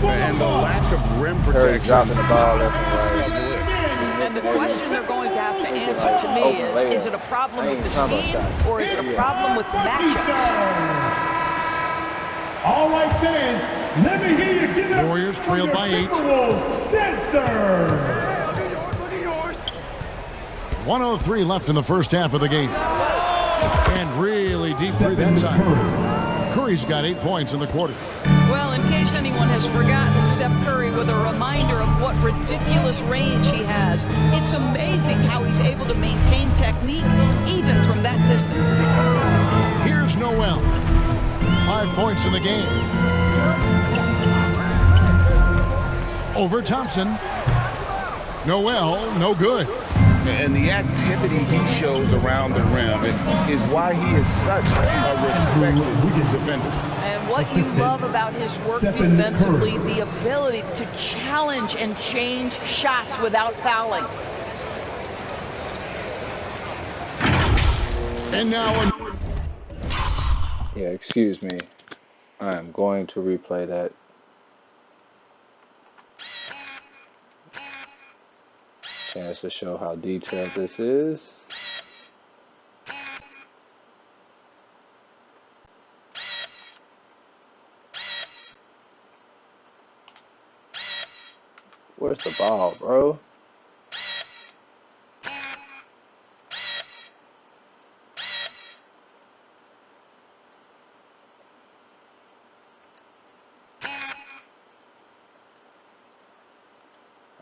And the lack of rim protection. dropping the ball left and right. And the question they're going to have to answer to me is it a problem with the scheme or is it a problem with the matchups? All right, fans, let me hear you give it up. Warriors trailed by 8. Dancer. 1:03 left in the first half of the game. And really deep through that time. Curry's got 8 points in the quarter. Well, in case anyone has forgotten, Steph Curry with a reminder of what ridiculous range he has. It's amazing how he's able to maintain technique even from that distance. Here's Noel. 5 points in the game. Over Thompson. Noel, no good. And the activity he shows around the rim is why he is such a respected defender. And what you love about his work defensively, the ability to challenge and change shots without fouling. And now... Yeah, excuse me. I am going to replay that. Chance to show how detailed this is. Where's the ball, bro?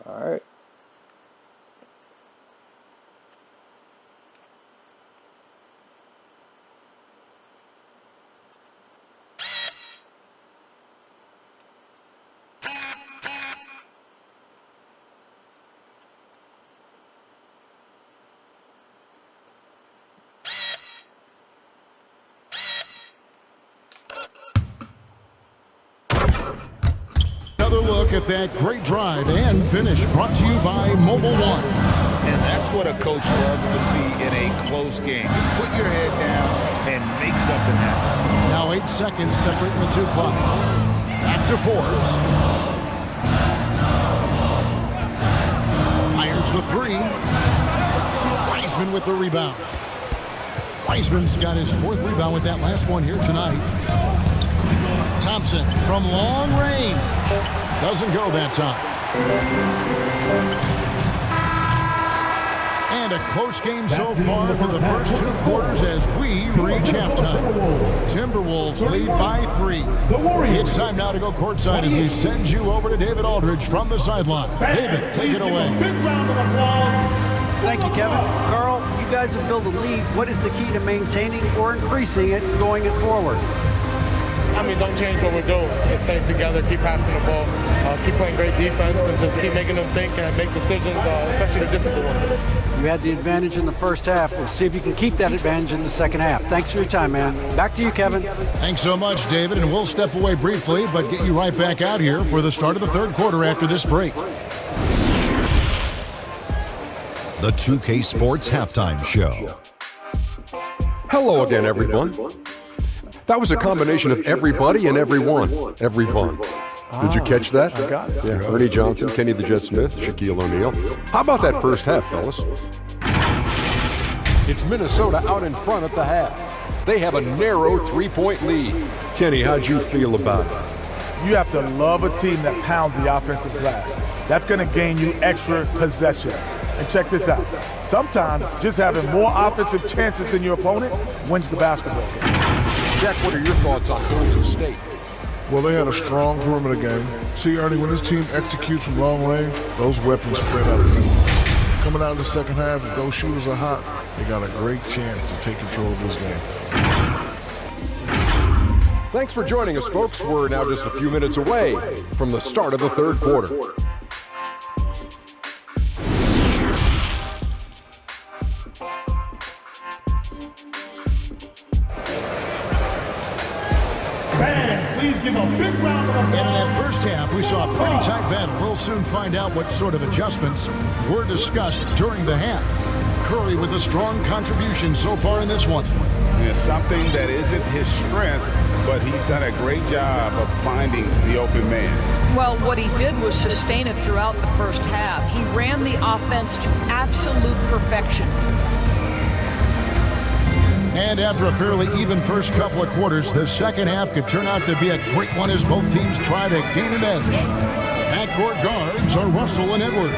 All right. another look at that great drive and finish brought to you by Mobile One. And that's what a coach loves to see in a close game. Just put your head down and make something happen. Now 8 seconds separating the two clocks. Back to Forbes. Fires the three. Wiseman with the rebound. Wiseman's got his 4th rebound with that last one here tonight. Thompson from long range. Doesn't go that time. And a close game so far for the first 2 quarters as we reach halftime. Timberwolves lead by 3. It's time now to go courtside as we send you over to David Aldridge from the sideline. David, take it away. Thank you, Kevin. Carl, you guys have built a lead. What is the key to maintaining or increasing it going it forward? I mean, don't change what we're doing. Just stay together, keep passing the ball, keep playing great defense, and just keep making them think and make decisions, especially the difficult ones. You had the advantage in the first half. We'll see if you can keep that advantage in the second half. Thanks for your time, man. Back to you, Kevin. Thanks so much, David, and we'll step away briefly, but get you right back out here for the start of the third quarter after this break. The 2K Sports Halftime Show. Hello again, everyone. That was a combination of everybody and everyone. Everyone. Did you catch that? I got it. Yeah, Ernie Johnson, Kenny the Jet Smith, Shaquille O'Neal. How about that first half, fellas? It's Minnesota out in front at the half. They have a narrow 3-point lead. Kenny, how'd you feel about it? You have to love a team that pounds the offensive glass. That's going to gain you extra possessions. And check this out. Sometimes just having more offensive chances than your opponent wins the basketball game. Jack, what are your thoughts on Golden State? Well, they had a strong perimeter game. See, Ernie, when this team executes from long range, those weapons spread out of defense. Coming out in the second half, if those shooters are hot, they got a great chance to take control of this game. Thanks for joining us, folks. We're now just a few minutes away from the start of the third quarter. Please give a big round of applause. And in that first half, we saw a pretty tight battle. We'll soon find out what sort of adjustments were discussed during the half. Curry with a strong contribution so far in this one. Yeah, something that isn't his strength, but he's done a great job of finding the open man. Well, what he did was sustain it throughout the first half. He ran the offense to absolute perfection. And after a fairly even first couple of quarters, the second half could turn out to be a great one as both teams try to gain an edge. Backcourt guards are Russell and Edwards.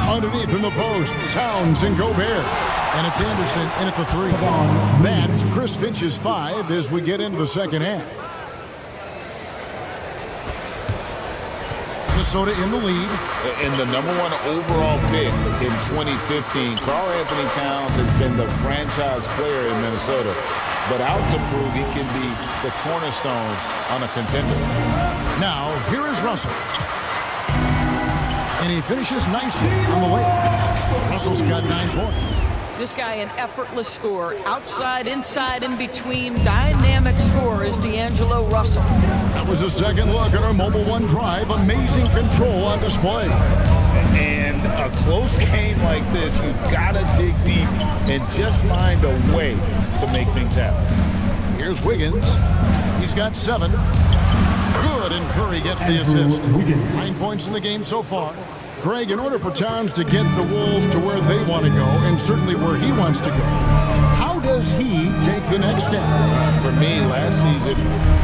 Underneath in the post, Towns and Gobert. And it's Anderson in at the 3. That's Chris Finch's 5 as we get into the second half. Minnesota in the lead. And the #1 overall pick in 2015, Karl Anthony Towns has been the franchise player in Minnesota, but out to prove he can be the cornerstone on a contender. Now, here is Russell. And he finishes nicely on the layup. Russell's got 9 points. This guy, an effortless scorer. Outside, inside, in between. Dynamic scorer is D'Angelo Russell. That was a second look at our Mobile One drive. Amazing control on display. And a close game like this, you've got to dig deep and just find a way to make things happen. Here's Wiggins. He's got 7. Good, and Curry gets the assist. 9 points in the game so far. Greg, in order for Towns to get the Wolves to where they want to go, and certainly where he wants to go, how does he take the next step? For me, last season,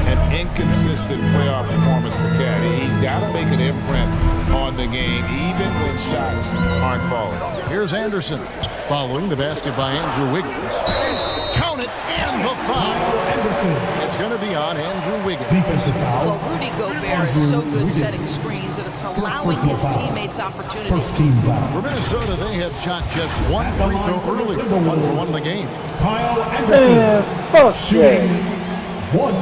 an inconsistent playoff performance for Cat. He's got to make an imprint on the game, even when shots aren't falling. Here's Anderson, following the basket by Andrew Wiggins. Count it, and the foul. It's going to be on Andrew Wiggins. Well, Rudy Gobert is so good setting screens, and it's allowing his teammates opportunities. For Minnesota, they have shot just 1 free throw earlier, 1 for 1 in the game. Kyle Anderson. Shooting 1.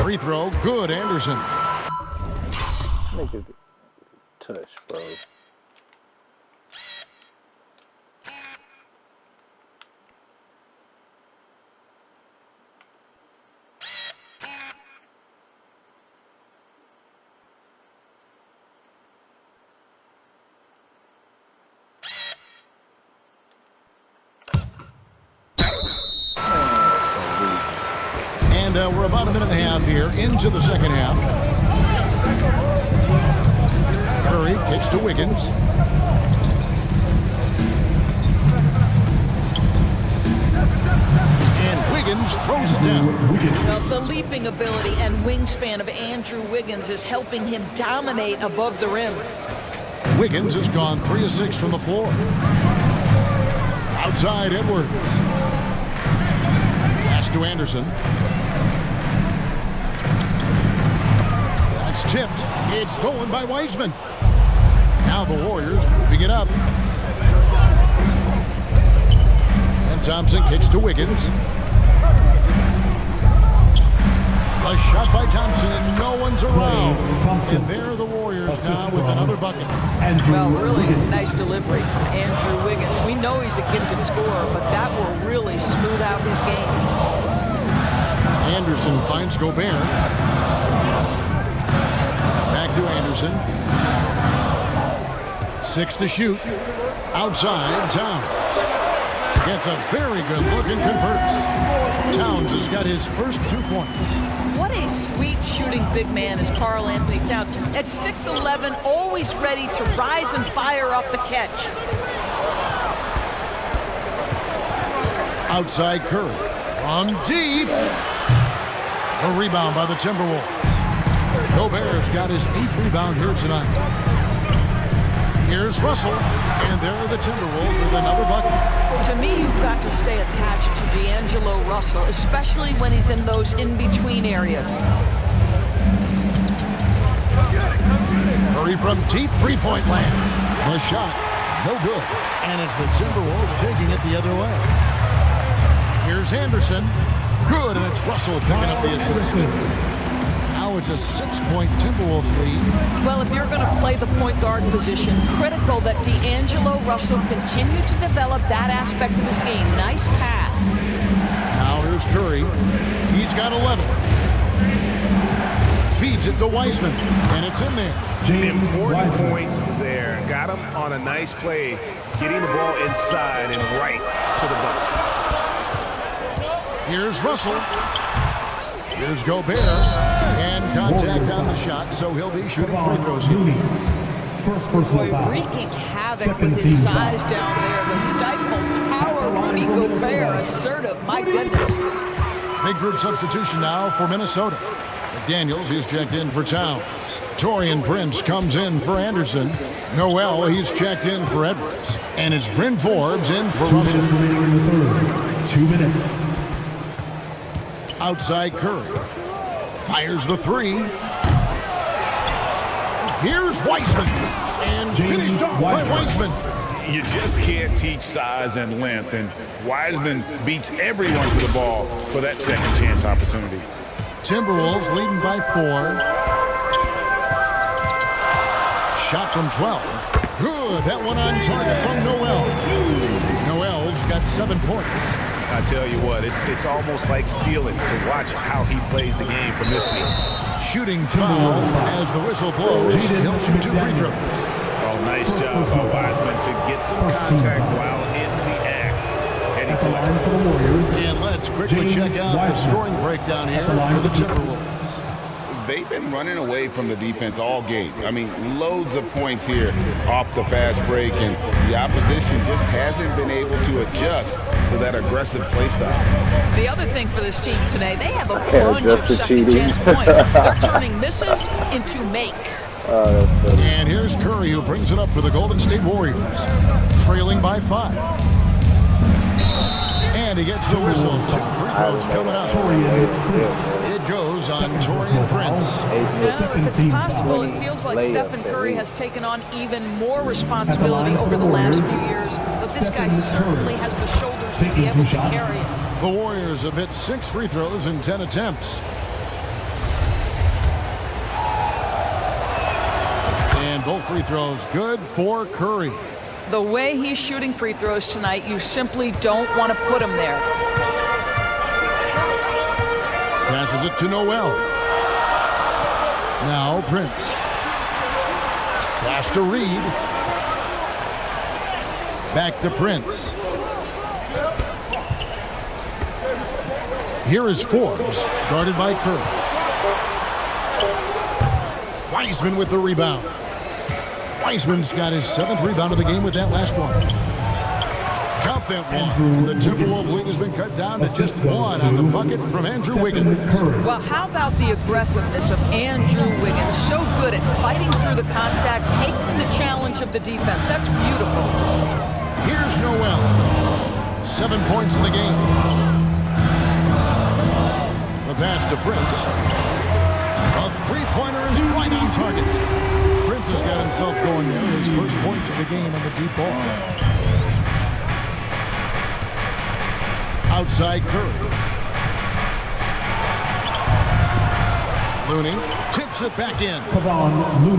Free throw, good, Anderson. Make a touch, bro. we're about a minute and a half here into the second half. Curry kicks to Wiggins. And Wiggins throws it down. Well, the leaping ability and wingspan of Andrew Wiggins is helping him dominate above the rim. Wiggins has gone 3 of 6 from the floor. Outside Edwards. Pass to Anderson. That's tipped. It's stolen by Wiseman. Now the Warriors moving it up. And Thompson kicks to Wiggins. A shot by Thompson, and no one's around. And there the Warriors now with another bucket. Well, really nice delivery from Andrew Wiggins. We know he's a gifted scorer, but that will really smooth out his game. Anderson finds Gobert. Back to Anderson. 6 to shoot. Outside, Towns. Gets a very good look and converts. Towns has got his first 2 points. What a sweet shooting big man is Karl Anthony Towns. At 6'11", always ready to rise and fire off the catch. Outside Curry. On deep. A rebound by the Timberwolves. Gobert's got his 8th rebound here tonight. Here's Russell. And there are the Timberwolves with another bucket. To me, you've got to stay attached to D'Angelo Russell, especially when he's in those in-between areas. Curry from deep three-point land. The shot, no good. And it's the Timberwolves taking it the other way. Here's Anderson. Good, and it's Russell picking up the assist. Now it's a 6-point Timberwolves lead. Well, if you're going to play the point guard position, critical that D'Angelo Russell continue to develop that aspect of his game. Nice pass. Now here's Curry. He's got 11. Feeds it to Wiseman, and it's in there. Important points there. Got him on a nice play, getting the ball inside and right to the bucket. Here's Russell. Here's Gobert. And contact on the shot, so he'll be shooting free throws here. Boy, wreaking havoc with his size down there. The stifled tower, Rudy Gobert, assertive. My goodness. Big group substitution now for Minnesota. McDaniels, he's checked in for Towns. Taurean Prince comes in for Anderson. Noel, he's checked in for Edwards. And it's Bryn Forbes in for Russell. 2 minutes remaining in the third. 2 minutes. Outside Curry. Fires the three. Here's Wiseman. And finished off by Wiseman. You just can't teach size and length, and Wiseman beats everyone to the ball for that second chance opportunity. Timberwolves leading by 4. Shot from 12. Good. That one on target from Noel. Noel's got 7 points. I tell you what, it's almost like stealing to watch how he plays the game from this seat. Shooting foul as the whistle blows. He'll shoot 2 free throws. Oh, nice job by Wiseman to get some contact while in the act. And he And let's quickly check out the scoring breakdown here for the Timberwolves. They've been running away from the defense all game. I mean, loads of points here off the fast break, and the opposition just hasn't been able to adjust to that aggressive play style. The other thing for this team today, they have a bunch of second chance points. They're turning misses into makes. And here's Curry, who brings it up for the Golden State Warriors, trailing by 5. And he gets the whistle. 2 free throws coming up. It goes on Taurean Prince. Well, if it's possible, it feels like Stephen Curry has taken on even more responsibility over the last few years, but this guy certainly has the shoulders to be able to carry it. The Warriors have hit 6 free throws in 10 attempts. And both free throws good for Curry. The way he's shooting free throws tonight, you simply don't want to put him there. Passes it to Noel. Now Prince. Pass to Reed. Back to Prince. Here is Forbes, guarded by Kerr. Wiseman with the rebound. Wiseman's got his 7th rebound of the game with that last one. Count that one. The Timberwolves lead has been cut down to just 1 on the bucket from Andrew Wiggins. Well, how about the aggressiveness of Andrew Wiggins? So good at fighting through the contact, taking the challenge of the defense. That's beautiful. Here's Noel. 7 points in the game. The pass to Prince. A three-pointer is right on target. Prince has got himself going there. His first points of the game on the deep ball. Outside Curry. Looney tips it back in.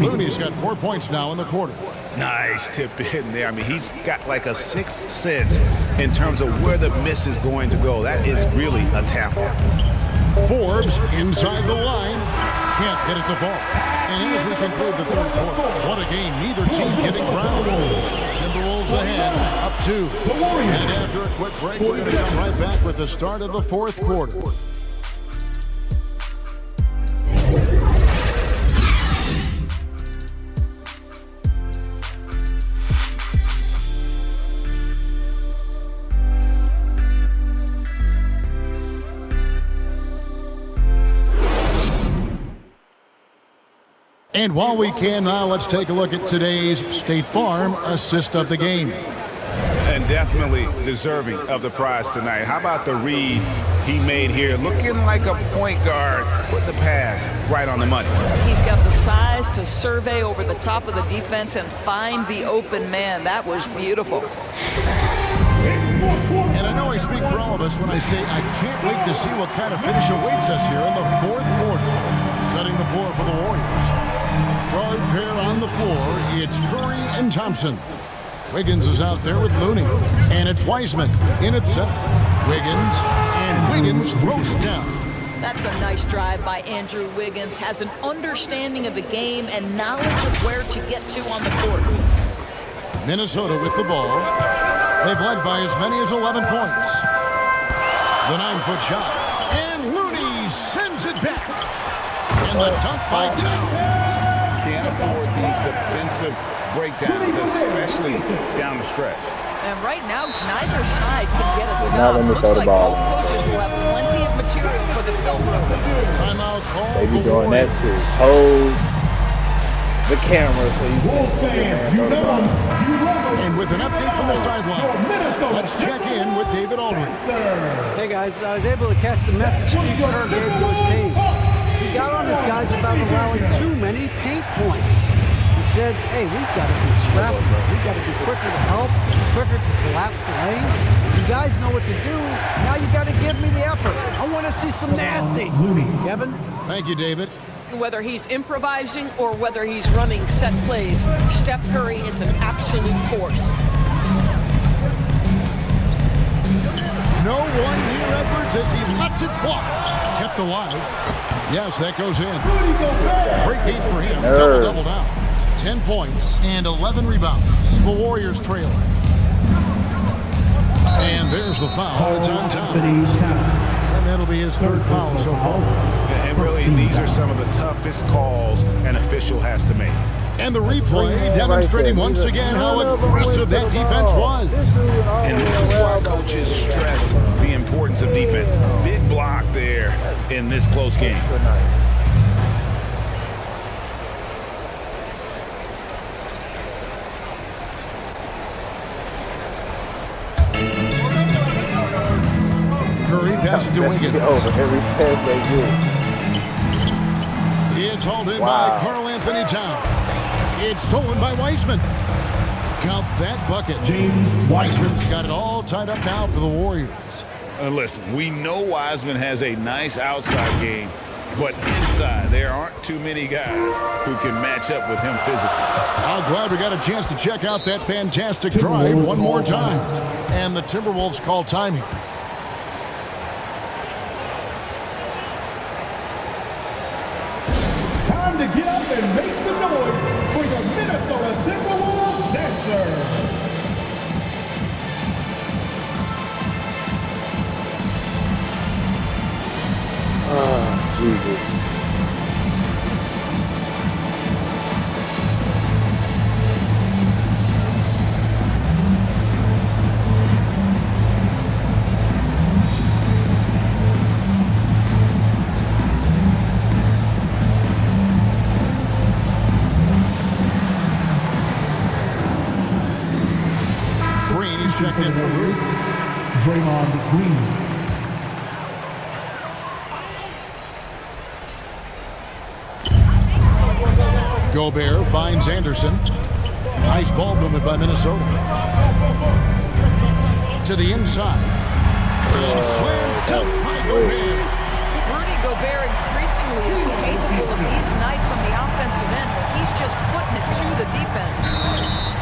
Looney's got 4 points now in the quarter. Nice tip in there. I mean, he's got like a 6th sense in terms of where the miss is going to go. That is really a tap. Forbes inside the line. Can't get it to fall. And as we conclude the third quarter, what a game. Neither team getting ground. Timberwolves ahead, up 2. And after a quick break, we're going to come right back with the start of the fourth quarter. And while we can now, let's take a look at today's State Farm assist of the game. And definitely deserving of the prize tonight. How about the read he made here? Looking like a point guard, putting the pass right on the money. He's got the size to survey over the top of the defense and find the open man. That was beautiful. And I know I speak for all of us when I say I can't wait to see what kind of finish awaits us here in the fourth quarter. Setting the floor for the Warriors. Guard pair on the floor, it's Curry and Thompson. Wiggins is out there with Looney. And it's Wiseman in at center. Wiggins throws it down. That's a nice drive by Andrew Wiggins. Has an understanding of the game and knowledge of where to get to on the court. Minnesota with the ball. They've led by as many as 11 points. The 9-foot shot. And Looney sends it back. And the dunk by Towns. Can't afford these defensive breakdowns, especially down the stretch. And right now, neither side can get a stop. Looks like both coaches will have plenty of material for the film room. Timeout call. They be doing that to hold the camera so you can see. And with an update from the sideline, let's check in with David Aldridge. Hey guys, I was able to catch the message Steve Kerr gave to his team. He got on his guys about allowing too many paint points. He said, hey, we've got to be scrappy. We've got to be quicker to help, quicker to collapse the lane. You guys know what to do. Now you got to give me the effort. I want to see some nasty. Kevin? Thank you, David. Whether he's improvising or whether he's running set plays, Steph Curry is an absolute force. No one near Edwards as he lets it fly. Kept alive. Yes, that goes in. Great game for him. Double now. 10 points and 11 rebounds. The Warriors trail. And there's the foul. It's on Towns. And that'll be his third foul so far. And really, these are some of the toughest calls an official has to make. And the replay demonstrating once again how aggressive that defense was. And this is why coaches stress the importance of defense. Big block there in this close game. Curry passes to Wiggins. Every step they do. It's hauled in by Karl Anthony Towns. It's stolen by Wiseman. Count that bucket. James Wiseman's got it all tied up now for the Warriors. Listen, we know Wiseman has a nice outside game, but inside there aren't too many guys who can match up with him physically. I'm glad we got a chance to check out that fantastic drive one more time. And the Timberwolves call time here. Time to get up and make some noise for the Minnesota Timberwolves dancer. Jesus. Checked in for Ruth. Draymond Green. Gobert finds Anderson. Nice ball movement by Minnesota. To the inside. And slam dunk by Gobert. Rudy Gobert increasingly is capable of these nights on the offensive end where he's just putting it to the defense.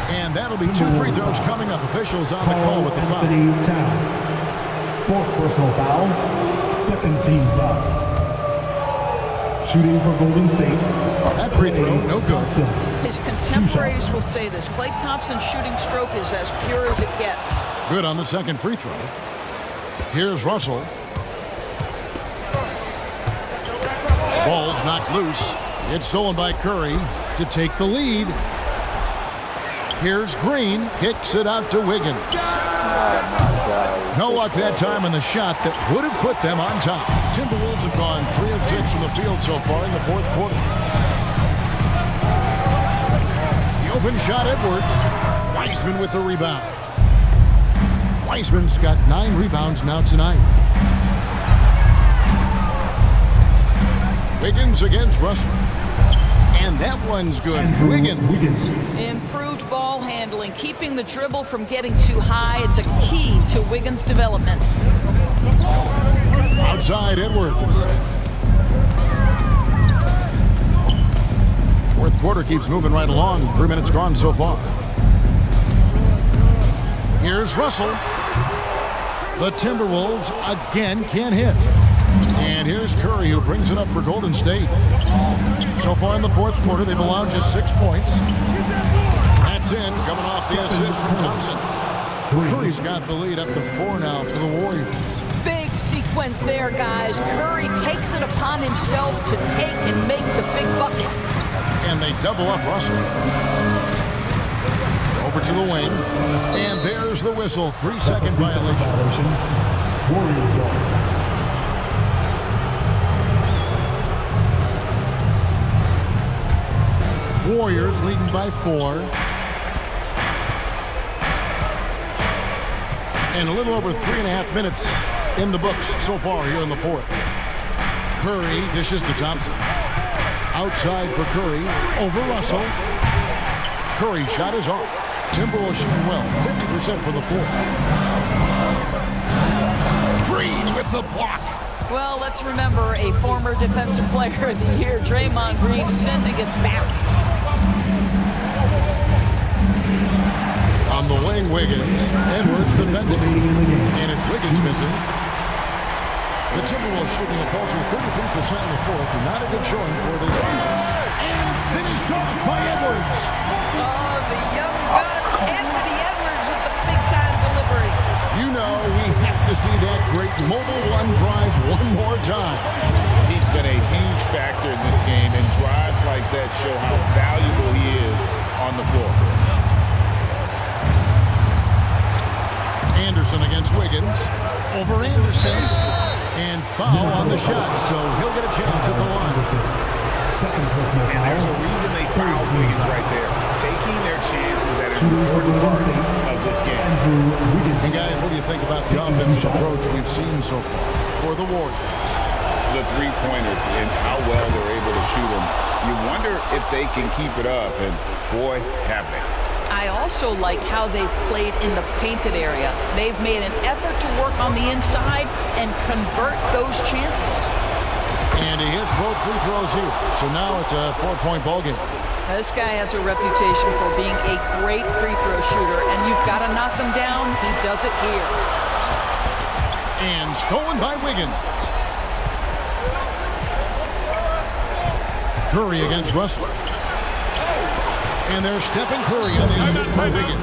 And that'll be 2 free throws coming up. Officials on the call with the foul. Towns. 4th personal foul. 2nd team foul. Shooting for Golden State. That free throw, no good. His contemporaries will say this. Klay Thompson's shooting stroke is as pure as it gets. Good on the 2nd free throw. Here's Russell. Ball's knocked loose. It's stolen by Curry to take the lead. Here's Green, kicks it out to Wiggins. No luck that time on the shot that would have put them on top. Timberwolves have gone 3 of 6 from the field so far in the 4th quarter. The open shot, Edwards. Wiseman with the rebound. Wiseman's got 9 rebounds now tonight. Wiggins against Russell. And that one's good. Wiggins. Improved ball handling, keeping the dribble from getting too high. It's a key to Wiggins' development. Outside Edwards. 4th quarter keeps moving right along. 3 minutes gone so far. Here's Russell. The Timberwolves again can't hit. And here's Curry, who brings it up for Golden State. So far in the 4th quarter, they've allowed just 6 points. That's in, coming off the assist from Thompson. Curry's got the lead up to 4 now for the Warriors. Big sequence there, guys. Curry takes it upon himself to take and make the big bucket. And they double up Russell. Over to the wing. And there's the whistle. 3-second violation. Warriors ball. Warriors leading by 4. And a little over 3.5 minutes in the books so far here in the 4th. Curry dishes to Thompson. Outside for Curry. Over Russell. Curry shot is off. Timberwolves shooting well. 50% for the 4th. Green with the block. Well, let's remember a former Defensive Player of the Year, Draymond Green, sending it back. On the wing, Wiggins. Edwards defending. And it's Wiggins missing. The Timberwolves shooting a paltry 33% in the 4th. Not a good showing for this defense. And finished off by Edwards. Oh, the young gun, Anthony Edwards with the big-time delivery. You know, we have to see that great mobile one drive one more time. He's been a huge factor in this game, and drives like that show how valuable he is on the floor. Anderson against Wiggins. Over Anderson. And foul on the shot, so he'll get a chance at the line. And there's a reason they fouled Wiggins right there. Taking their chances at an important part of this game. And guys, what do you think about the offensive approach we've seen so far for the Warriors? The three-pointers and how well they're able to shoot them. You wonder if they can keep it up, and boy, have they. I also like how they've played in the painted area. They've made an effort to work on the inside and convert those chances. And he hits both free throws here. So now it's a 4-point ball game. This guy has a reputation for being a great free throw shooter, and you've got to knock him down. He does it here. And stolen by Wiggins. Curry against Russell. And there's Stephen Curry on the assist by Wiggins.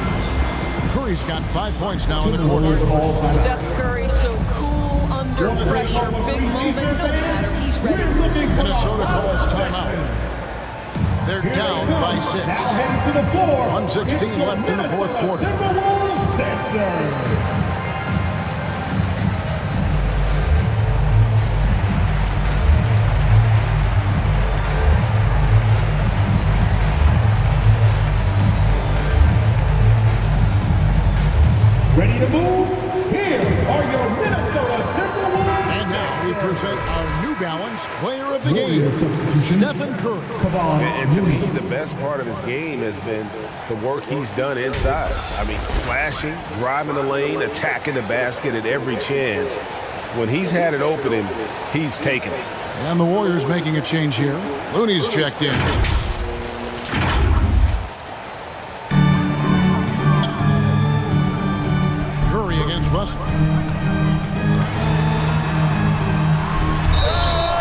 Curry's got 5 points now in the quarter. Steph Curry so cool under pressure. Big moment, no matter. He's ready. Minnesota calls timeout. They're down by 6. 1:16 left in the fourth quarter. Timberwolves dancers. Ready to move? Here are your Minnesota Timberwolves. And now we present our New Balance player of the game, Stephen Curry. And to me, the best part of his game has been the work he's done inside. I mean, slashing, driving the lane, attacking the basket at every chance. When he's had it opening, he's taken it. And the Warriors making a change here. Looney's checked in. Curry against Russell.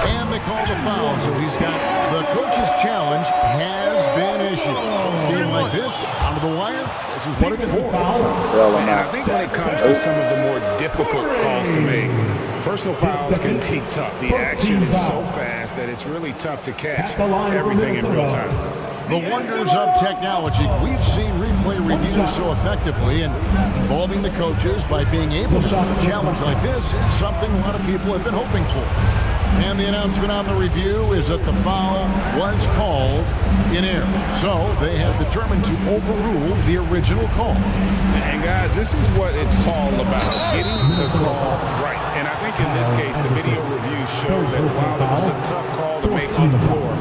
And they call the foul, so he's got the coach's challenge has been issued. A game like this, out of the wire, this is what it's for. And I think when it comes to some of the more difficult calls to make, personal fouls can be tough. The action is so fast that it's really tough to catch everything in real time. The wonders of technology. We've seen replay reviews so effectively, and involving the coaches by being able to challenge like this is something a lot of people have been hoping for. And the announcement on the review is that the foul was called in error. So they have determined to overrule the original call. And guys, this is what it's all about, getting the call right. And I think in this case, the video review showed that while it was a tough call to make on the floor,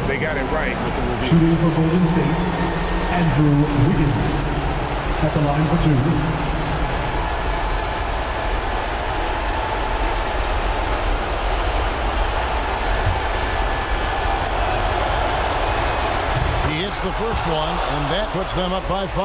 they got it right with the review. Shooting for Golden State, Andrew Wiggins at the line for 2. The first one, and that puts them up by 5.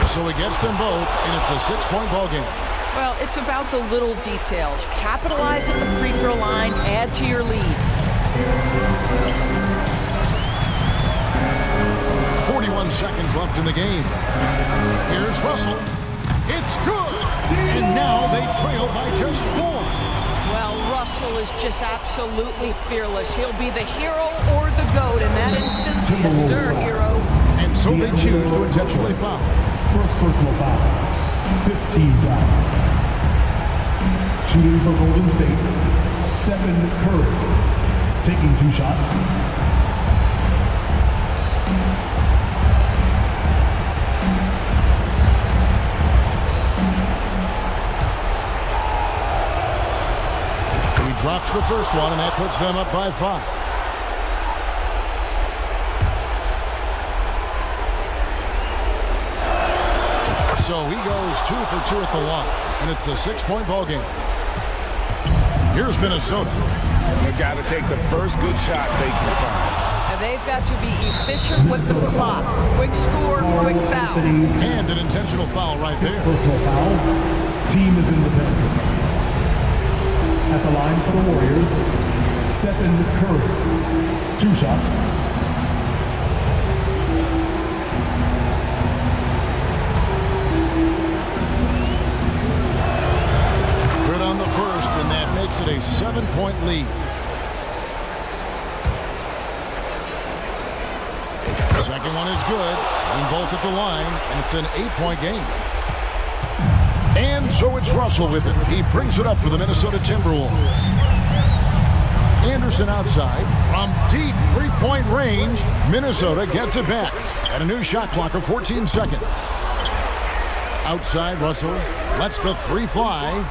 So he gets them both, and it's a 6-point ball game. Well, it's about the little details. Capitalize at the free throw line, add to your lead. 41 seconds left in the game. Here's Russell. It's good! And now they trail by just 4. Well, Russell is just absolutely fearless. He'll be the hero or the GOAT in that instance. Yes, sir, hero. And so they choose to intentionally foul. First personal foul. 15 foul. Shooting for Golden State, Stephen Curry. Taking 2 shots. Drops the first one, and that puts them up by 5. So he goes 2 for 2 at the line, and it's a 6-point ball game. Here's Minnesota. They've got to take the first good shot they can find. And they've got to be efficient with the clock. Quick score, quick foul. And an intentional foul right there. Personal foul. Team is in the penalty. At the line for the Warriors, Stephen Curry. 2 shots. Good on the first, and that makes it a 7-point lead. Second one is good, and both at the line, and it's an 8-point game. And so it's Russell with it. He brings it up for the Minnesota Timberwolves. Anderson outside from deep 3-point range. Minnesota gets it back at a new shot clock of 14 seconds. Outside, Russell lets the 3 fly.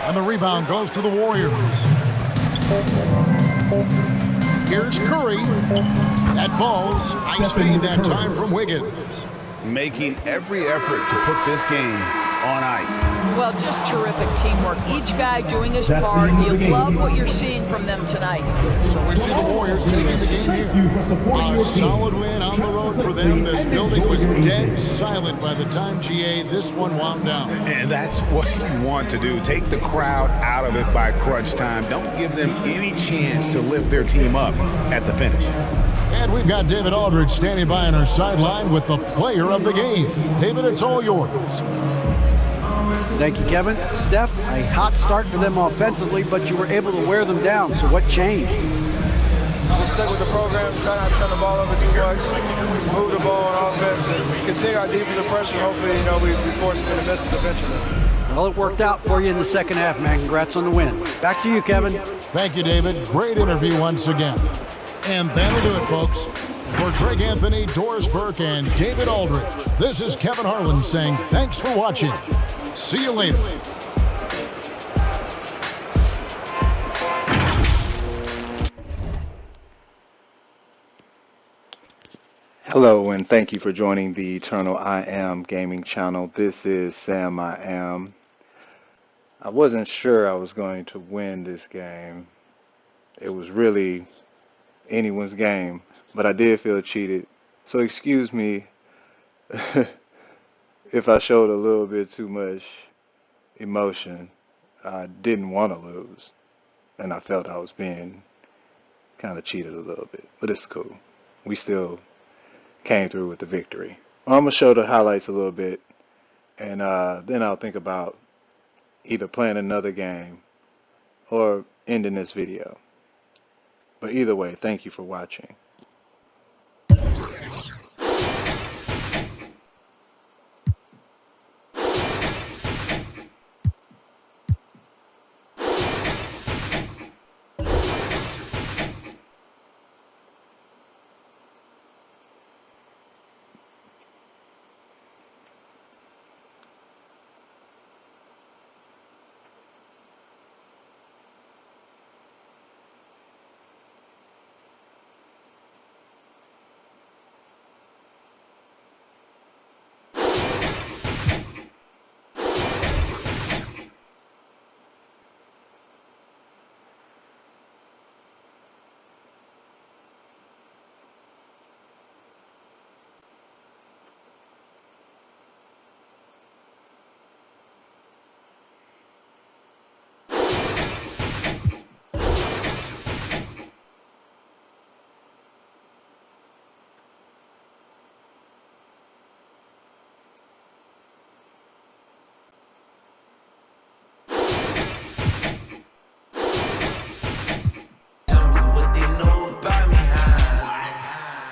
And the rebound goes to the Warriors. Here's Curry. That ball's ice speed that time from Wiggins. Making every effort to put this game on ice. Well, just terrific teamwork. Each guy doing his part. You love what you're seeing from them tonight. So we see the Warriors taking the game here. A solid win on the road for them. This building was dead silent by the time, GA, this one wound down. And that's what you want to do. Take the crowd out of it by crunch time. Don't give them any chance to lift their team up at the finish. And we've got David Aldridge standing by on our sideline with the player of the game. David, it's all yours. Thank you, Kevin. Steph, a hot start for them offensively, but you were able to wear them down. So what changed? Just stick with the program, try not to turn the ball over too much, move the ball on offense, and continue our defensive pressure. Hopefully, we force them into misses eventually. Well, it worked out for you in the second half, man. Congrats on the win. Back to you, Kevin. Thank you, David. Great interview once again. And that'll do it, folks. For Greg Anthony, Doris Burke, and David Aldridge, this is Kevin Harlan saying thanks for watching. See you later. Hello, and thank you for joining the Eternal I Am gaming channel. This is Sam I Am. I wasn't sure I was going to win this game. It was really anyone's game, but I did feel cheated. So excuse me if I showed a little bit too much emotion. I didn't want to lose, and I felt I was being kind of cheated a little bit, but it's cool. We still came through with the victory. I'm going to show the highlights a little bit, and then I'll think about either playing another game or ending this video. But either way, thank you for watching.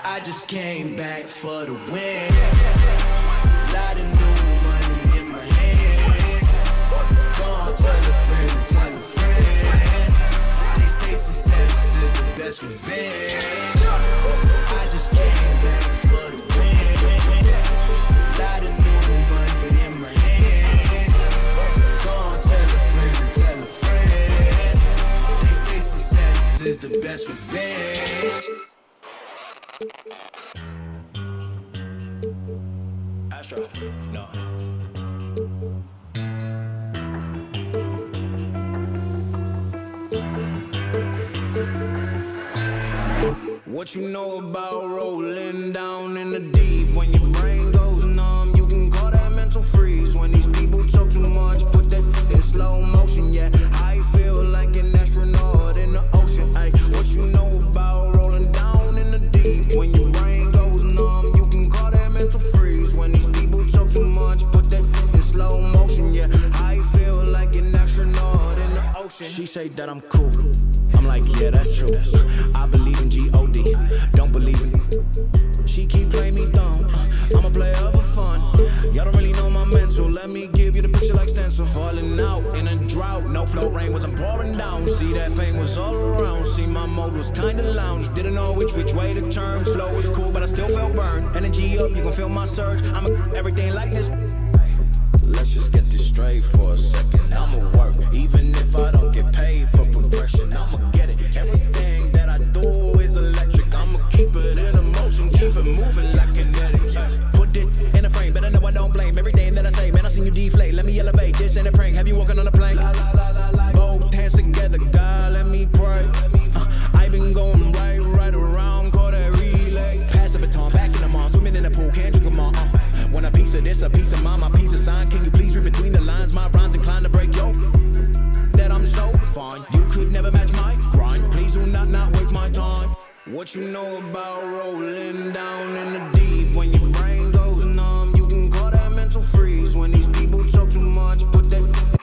I just came back for the win. Lot of new money in my hand. Gone tell a friend, tell a friend. They say success is the best revenge. I just came back for the win. Lot of new money in my hand. Gone tell a friend, tell a friend. They say success is the best revenge. Astro, no. What you know about rolling down in the deep? When your brain goes numb, you can call that mental freeze. When these people talk too much, put that in slow motion. Yeah, I feel like an astronaut in the ocean. Ay, what you know about rolling down in the deep? When your brain goes numb, you can call that mental freeze. When these people talk too much, put that in slow motion. Yeah, I feel like an astronaut in the ocean. She say that I'm cool. I'm like, yeah, that's true. I believe in G-O-D, don't believe it. She keep playing me dumb, I'm a player for fun. Y'all don't really know my mental, let me give you the picture like stencil. Falling out in a drought, no flow, rain wasn't pouring down. See, that pain was all around, see my mode was kinda lounge. Didn't know which way to turn, flow was cool but I still felt burned. Energy up, you can feel my surge, I'm everything like this. Let's just get this straight for a second, I'ma work, even if I don't get paid for progression, I'ma get it. Everything that I do is electric, I'ma keep it in motion, keep it moving like kinetic. Put it in a frame, better know I don't blame everything that I say. Man, I seen you deflate, let me elevate, this ain't a prank. Have you walking on a plane? Both hands together, God, let me pray. I been going right around, call that relay. Pass the baton, back in the mall, swimming in the pool, can't drink them all. Want a piece of this, a piece of mine, my piece of sign. Can you please read between the lines? My rhymes inclined to break yo. That I'm so fine. You could never match my grind. Please do not waste my time. What you know about rolling down in the deep? When your brain goes numb, you can call that mental freeze. When these people talk too much, put that...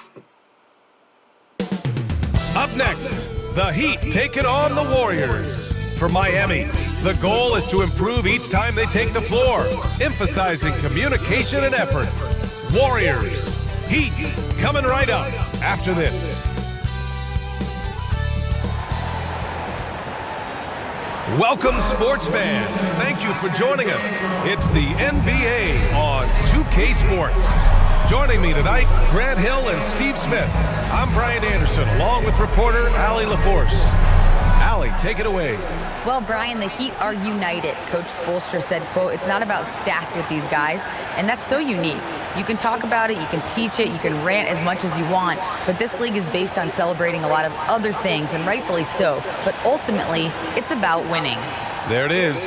Up next, the Heat taking on the Warriors. For Miami, the goal is to improve each time they take the floor, emphasizing communication and effort. Warriors, Heat, coming right up after this. Welcome, sports fans. Thank you for joining us. It's the NBA on 2K Sports. Joining me tonight, Grant Hill and Steve Smith. I'm Brian Anderson, along with reporter Allie LaForce. Allie, take it away. Well, Brian, the Heat are united. Coach Spoelstra said, quote, "It's not about stats with these guys," and that's so unique. You can talk about it, you can teach it, you can rant as much as you want, but this league is based on celebrating a lot of other things, and rightfully so. But ultimately, it's about winning. There it is.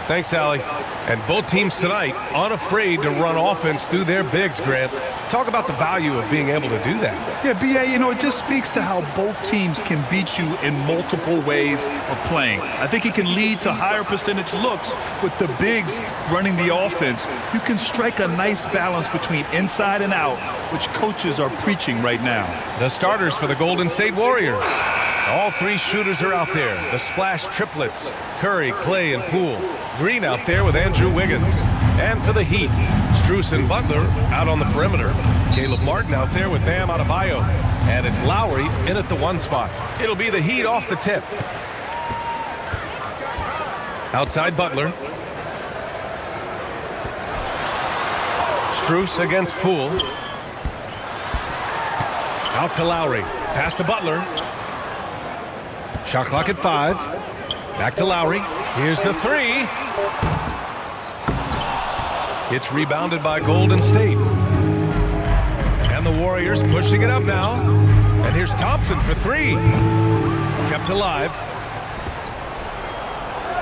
Thanks, Allie. And both teams tonight unafraid to run offense through their bigs, Grant. Talk about the value of being able to do that. Yeah, B.A., you know, it just speaks to how both teams can beat you in multiple ways of playing. I think it can lead to higher percentage looks with the bigs running the offense. You can strike a nice balance between inside and out, which coaches are preaching right now. The starters for the Golden State Warriors. All three shooters are out there. The splash triplets, Curry, Clay, and Poole. Green out there with Andrew Wiggins. And for the Heat, Strus and Butler out on the perimeter. Caleb Martin out there with Bam Adebayo. And it's Lowry in at the 1 spot. It'll be the Heat off the tip. Outside Butler. Strus against Poole. Out to Lowry. Pass to Butler. Shot clock at 5. Back to Lowry. Here's the 3. It's rebounded by Golden State. And the Warriors pushing it up now. And here's Thompson for 3. Kept alive.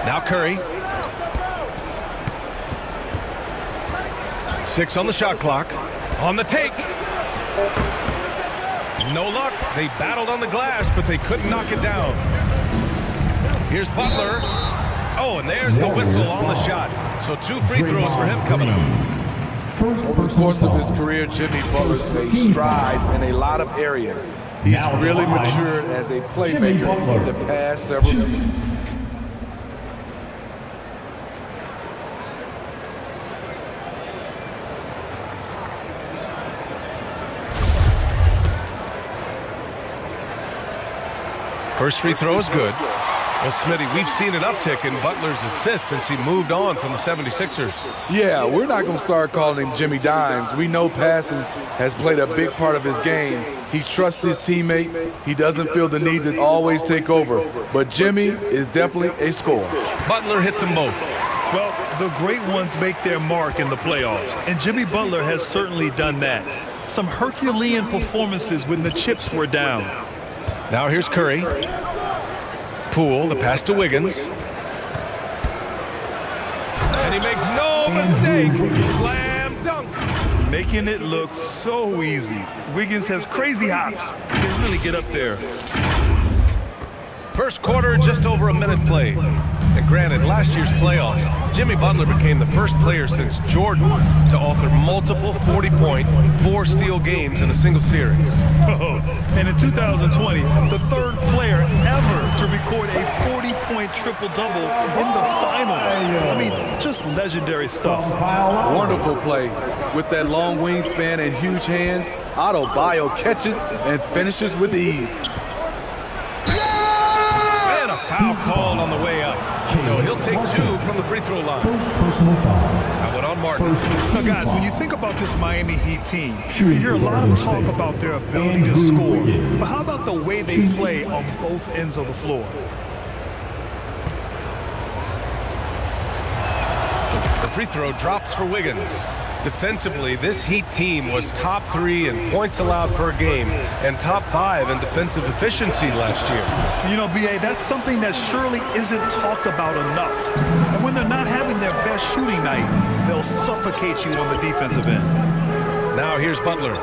Now Curry. 6 on the shot clock. On the take. No luck. They battled on the glass, but they couldn't knock it down. Here's Butler. Oh, and there's the whistle on the shot. So 2 free throws for him coming up. Over the course of his career, Jimmy Butler's made strides in a lot of areas. He's really matured as a playmaker in the past several seasons. First free throw is good. Well, Smitty, we've seen an uptick in Butler's assists since he moved on from the 76ers. Yeah, we're not going to start calling him Jimmy Dimes. We know passing has played a big part of his game. He trusts his teammate. He doesn't feel the need to always take over. But Jimmy is definitely a scorer. Butler hits them both. Well, the great ones make their mark in the playoffs, and Jimmy Butler has certainly done that. Some Herculean performances when the chips were down. Now here's Curry. Poole, the pass to Wiggins. And he makes no mistake. Slam dunk. Making it look so easy. Wiggins has crazy hops. He can really get up there. First quarter, just over a minute played. And granted, last year's playoffs, Jimmy Butler became the first player since Jordan to author multiple 40-point, 4-steal games in a single series. Oh, and in 2020, the third player ever to record a 40-point triple-double in the finals. I mean, just legendary stuff. Wonderful play. With that long wingspan and huge hands, Adebayo catches and finishes with ease. And a foul called on the way up. So he'll take 2 from the free throw line. First personal foul. How about on Martin? So guys, when you think about this Miami Heat team, you hear a lot of talk about their ability to score. But how about the way they play on both ends of the floor? The free throw drops for Wiggins. Defensively, this Heat team was top 3 in points allowed per game and top 5 in defensive efficiency last year. You know, B.A., that's something that surely isn't talked about enough. And when they're not having their best shooting night, they'll suffocate you on the defensive end. Now here's Butler.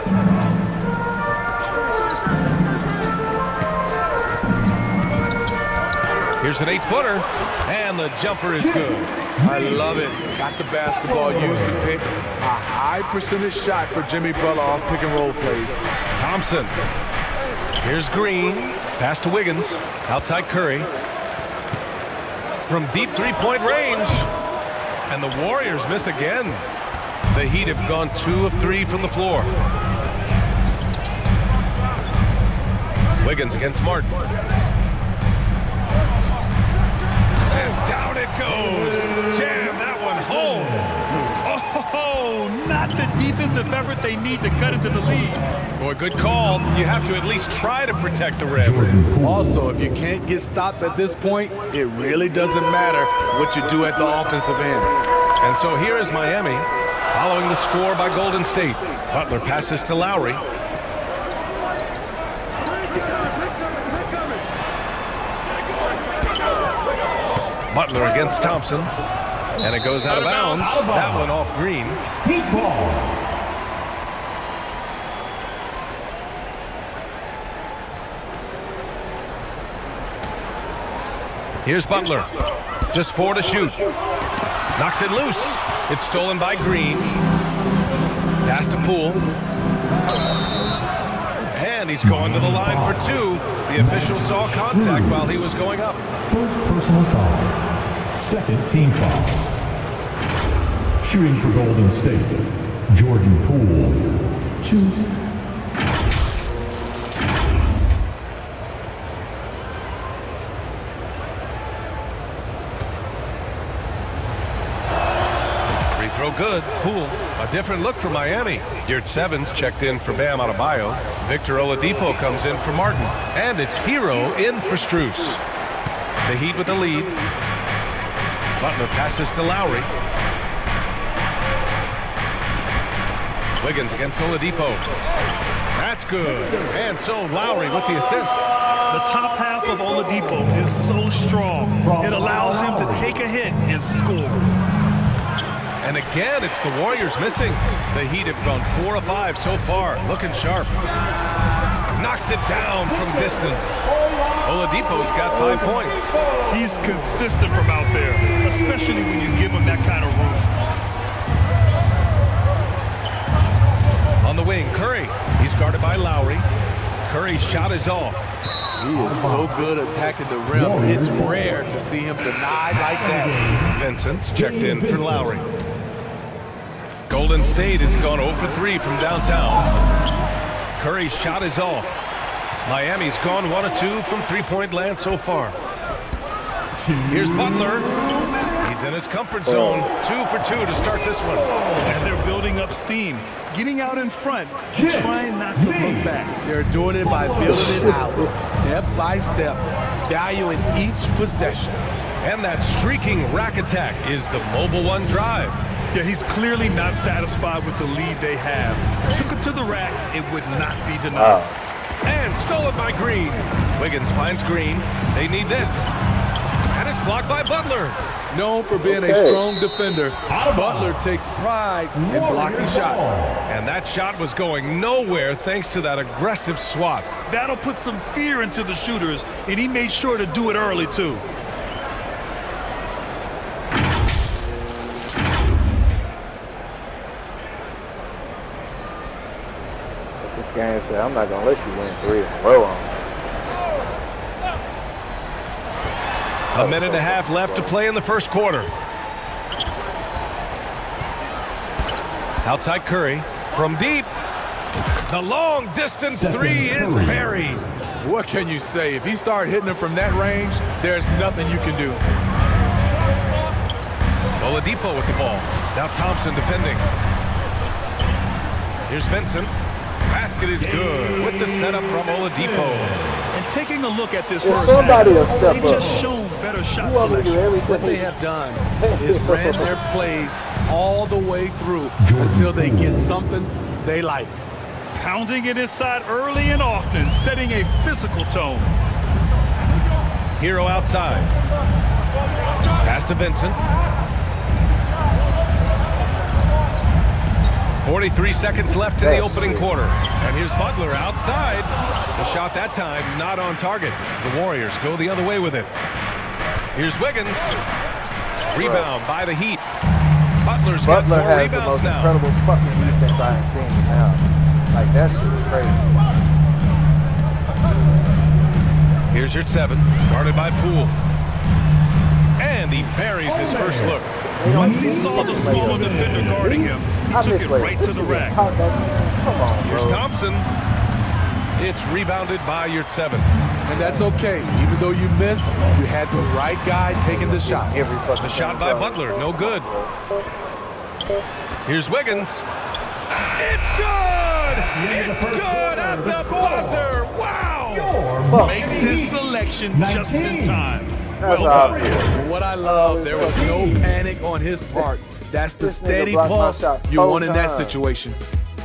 Here's an 8-footer, and the jumper is good. I love it. Got the basketball used to pick a high percentage shot for Jimmy Butler off pick and roll plays. Thompson. Here's Green. Pass to Wiggins. Outside Curry. From deep three-point range. And the Warriors miss again. The Heat have gone 2 of 3 from the floor. Wiggins against Martin. And down it goes. Jam that one home. Oh, not the defensive effort they need to cut into the lead. Boy, good call. You have to at least try to protect the rim. Also, if you can't get stops at this point, it really doesn't matter what you do at the offensive end. And so here is Miami, following the score by Golden State. Butler passes to Lowry. Butler against Thompson. And it goes out of bounds. That one off Green. Heat ball. Here's Butler. Just 4 to shoot. Knocks it loose. It's stolen by Green. Pass to Poole. And he's going to the line for 2. The official saw contact while he was going up. First personal foul. Second team foul. Shooting for Golden State, Jordan Poole, 2. Free throw good. Poole. A different look for Miami. Deert Sevens checked in for Bam Adebayo. Victor Oladipo comes in for Martin. And it's Hero in for Strus. The Heat with the lead. Butler passes to Lowry. Wiggins against Oladipo. That's good. And so Lowry with the assist. The top half of Oladipo is so strong. It allows him to take a hit and score. And again, it's the Warriors missing. The Heat have gone 4 of 5 so far. Looking sharp. Knocks it down from distance. Oladipo's got 5 points. He's consistent from out there, especially when you give him that kind of room. On the wing, Curry. He's guarded by Lowry. Curry's shot is off. He is so good attacking the rim. It's rare to see him denied like that. Vincent's checked in for Lowry. Golden State has gone 0 for 3 from downtown. Curry's shot is off. Miami's gone 1 of 2 from three-point land so far. Here's Butler. He's in his comfort zone. 2 for 2 to start this one. And they're building up steam, getting out in front, trying not to look back. They're doing it by building it out, step by step, valuing each possession. And that streaking rack attack is the Mobile One drive. Yeah, he's clearly not satisfied with the lead they have. Took it to the rack, it would not be denied. And stolen by Green. Wiggins finds Green. They need this. And it's blocked by Butler. Known for being a strong defender, Butler takes pride in blocking shots. And that shot was going nowhere thanks to that aggressive swat. That'll put some fear into the shooters, and he made sure to do it early, too. This game said, I'm not going to let you win 3 in a row on me. A minute and a half left to play in the first quarter. Outside Curry from deep. The long distance 3 is buried. What can you say? If he started hitting it from that range, there's nothing you can do. Oladipo with the ball. Now Thompson defending. Here's Vincent. Basket is good with the setup from Oladipo. And taking a look at this first half, they've just shown better shot selection. What they have done is ran their plays all the way through until they get something they like. Pounding it inside early and often, setting a physical tone. Hero outside. Pass to Vincent. 43 seconds left in the opening quarter. And here's Butler outside. The shot that time not on target. The Warriors go the other way with it. Here's Wiggins. Rebound by the Heat. Butler's got 4 has the rebounds most now. incredible fucking defense I ain't seen now. Like, that shit is crazy. Here's your 7, guarded by Poole. And he buries his first look. Once he saw the smaller defender guarding him, he took it right to the rack. Come on, Here's bro. Thompson. It's rebounded by your 7. And that's okay. Even though you missed, you had the right guy taking the shot. The shot by Butler, no good. Here's Wiggins. It's good! It's good at the buzzer! Wow! Makes his selection just in time. That's obvious. What I love, there was no panic on his part. That's the steady pulse you want in that situation.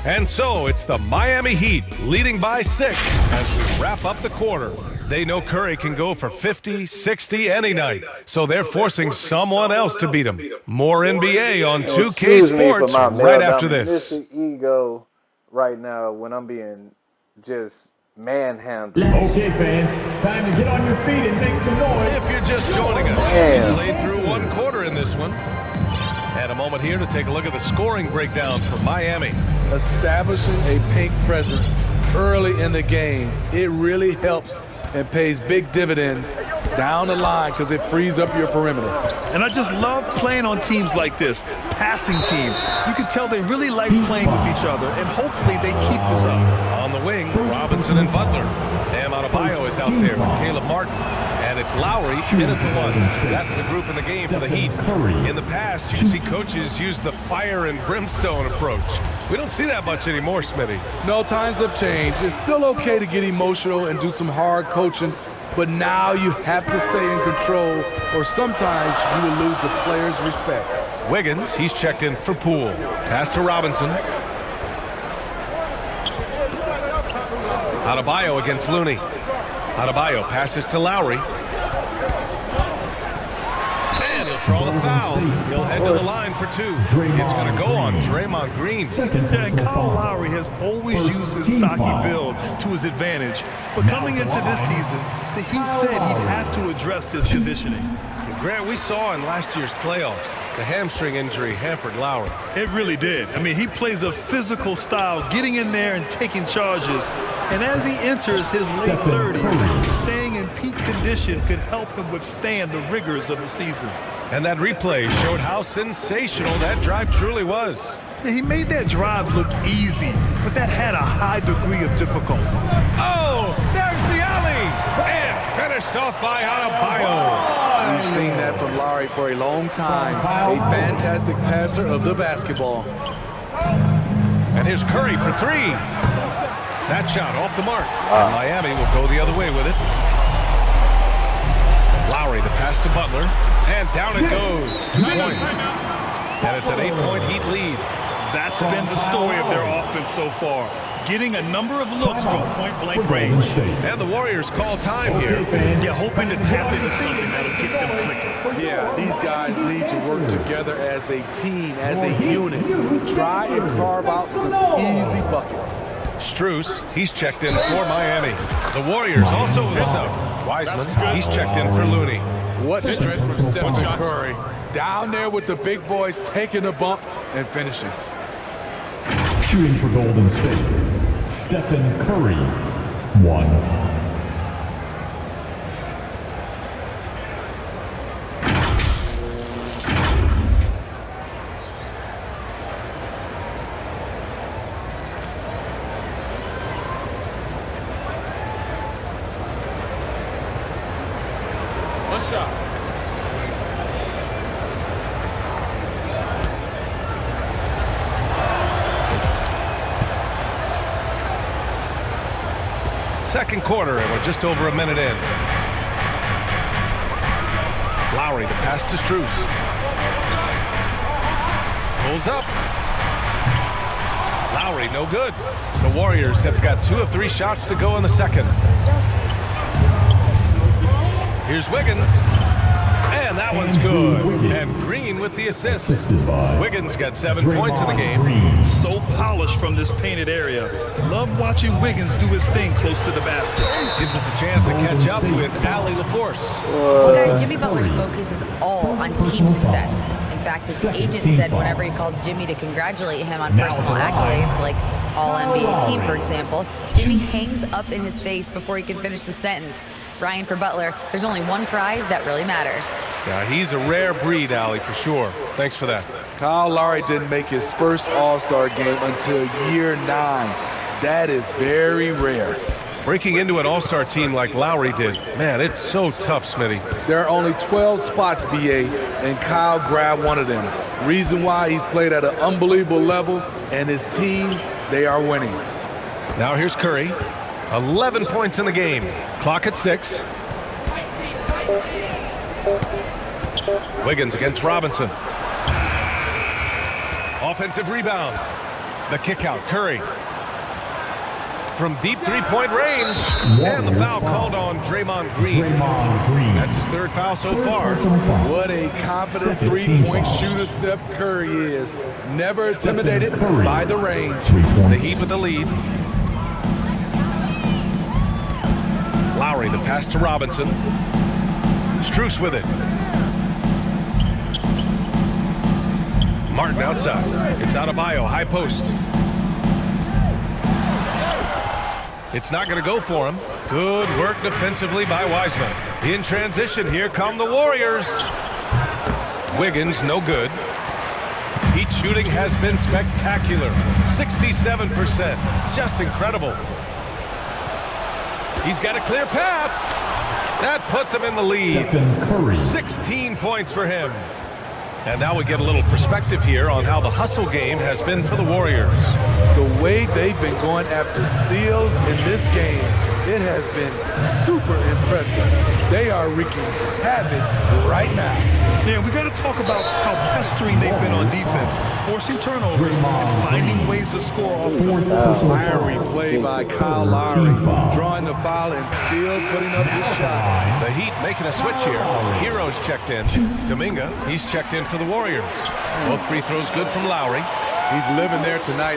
And so it's the Miami Heat leading by 6 as we wrap up the quarter. They know Curry can go for 50, 60 any night, so they're forcing someone else to beat him. More NBA on 2K Sports right after this. Mr. Ego right now when I'm being just manhandled. Okay, fans, time to get on your feet and make some noise. If you're just joining us, we played through 1 quarter in this one. And a moment here to take a look at the scoring breakdowns for Miami. Establishing a pink presence early in the game, it really helps and pays big dividends down the line because it frees up your perimeter. And I just love playing on teams like this, passing teams. You can tell they really like playing with each other, and hopefully they keep this up. On the wing, Robinson and Butler. Bam Adebayo is out there with Caleb Martin. And it's Lowry in at the 1. That's the group in the game for the Heat. In the past, you see coaches use the fire and brimstone approach. We don't see that much anymore, Smitty. No, times have changed. It's still okay to get emotional and do some hard coaching, but now you have to stay in control, or sometimes you will lose the players' respect. Wiggins, he's checked in for Poole. Pass to Robinson. Adebayo against Looney. Adebayo passes to Lowry. And he'll draw the foul. He'll head to the line for 2. It's going to go on Draymond Green. Yeah, and Kyle Lowry has always used his stocky build to his advantage. But coming into this season, the Heat said he'd have to address his conditioning. Grant, we saw in last year's playoffs, the hamstring injury hampered Lowry. It really did. I mean, he plays a physical style, getting in there and taking charges. And as he enters his late 30s, staying in peak condition could help him withstand the rigors of the season. And that replay showed how sensational that drive truly was. Yeah, he made that drive look easy, but that had a high degree of difficulty. Oh, there's the alley! And finished off by Adebayo. We've seen that from Lowry for a long time. A fantastic passer of the basketball. And here's Curry for 3. That shot off the mark. And Miami will go the other way with it. Lowry, the pass to Butler. And down it goes. 2 points. And it's an 8-point Heat lead. That's been the story of their offense so far. Getting a number of looks from point-blank range. And the Warriors call time here. Yeah, hoping to tap into something that'll get them clicking. Yeah, these guys need to work together as a team, as a unit. Try and carve out some easy buckets. Strus, he's checked in for Miami. The Warriors also with a sub. Wiseman, he's checked in for Looney. What strength from Stephen Curry. Down there with the big boys taking the bump and finishing. Shooting for Golden State, Stephen Curry, 1. One shot. Second quarter, and we're just over a minute in. Lowry, the pass to Strus. Pulls up. Lowry, no good. The Warriors have got 2 of 3 shots to go in the second. Here's Wiggins. And that one's good. And Green with the assist. Wiggins got 7 points in the game. So polished from this painted area. Love watching Wiggins do his thing close to the basket. Gives us a chance to catch up with Allie LaForce. Well, guys, Jimmy Butler's focus is all on team success. In fact, his agent said whenever he calls Jimmy to congratulate him on personal accolades, like All-NBA team, for example, Jimmy hangs up in his face before he can finish the sentence. Brian, for Butler, there's only one prize that really matters. Yeah, he's a rare breed, Allie, for sure. Thanks for that. Kyle Lowry didn't make his first All-Star game until year 9. That is very rare. Breaking into an All-Star team like Lowry did, man, it's so tough, Smitty. There are only 12 spots, BA, and Kyle grabbed one of them. Reason why he's played at an unbelievable level, and his teams, they are winning. Now here's Curry. 11 points in the game. Clock at 6. Wiggins against Robinson. Offensive rebound. The kick out. Curry. From deep three-point range. And the foul called on Draymond Green. That's his 3rd foul so far. What a confident three-point shooter Steph Curry is. Never intimidated by the range. The Heat with the lead. Lowry, the pass to Robinson. Strus with it. Martin outside. It's Adebayo, high post. It's not going to go for him. Good work defensively by Wiseman. In transition, here come the Warriors. Wiggins, no good. Heat shooting has been spectacular. 67%. Just incredible. He's got a clear path. That puts him in the lead. 16 points for him. And now we get a little perspective here on how the hustle game has been for the Warriors. The way they've been going after steals in this game, it has been super impressive. They are wreaking havoc right now. Yeah, we got to talk about how pestering they've been on defense, forcing turnovers and finding ways to score off. Fiery play by Kyle Lowry, drawing the foul and still putting up his shot. The Heat making a switch here. Hero's checked in. Kuminga, he's checked in for the Warriors. Both free throws good from Lowry. He's living there tonight.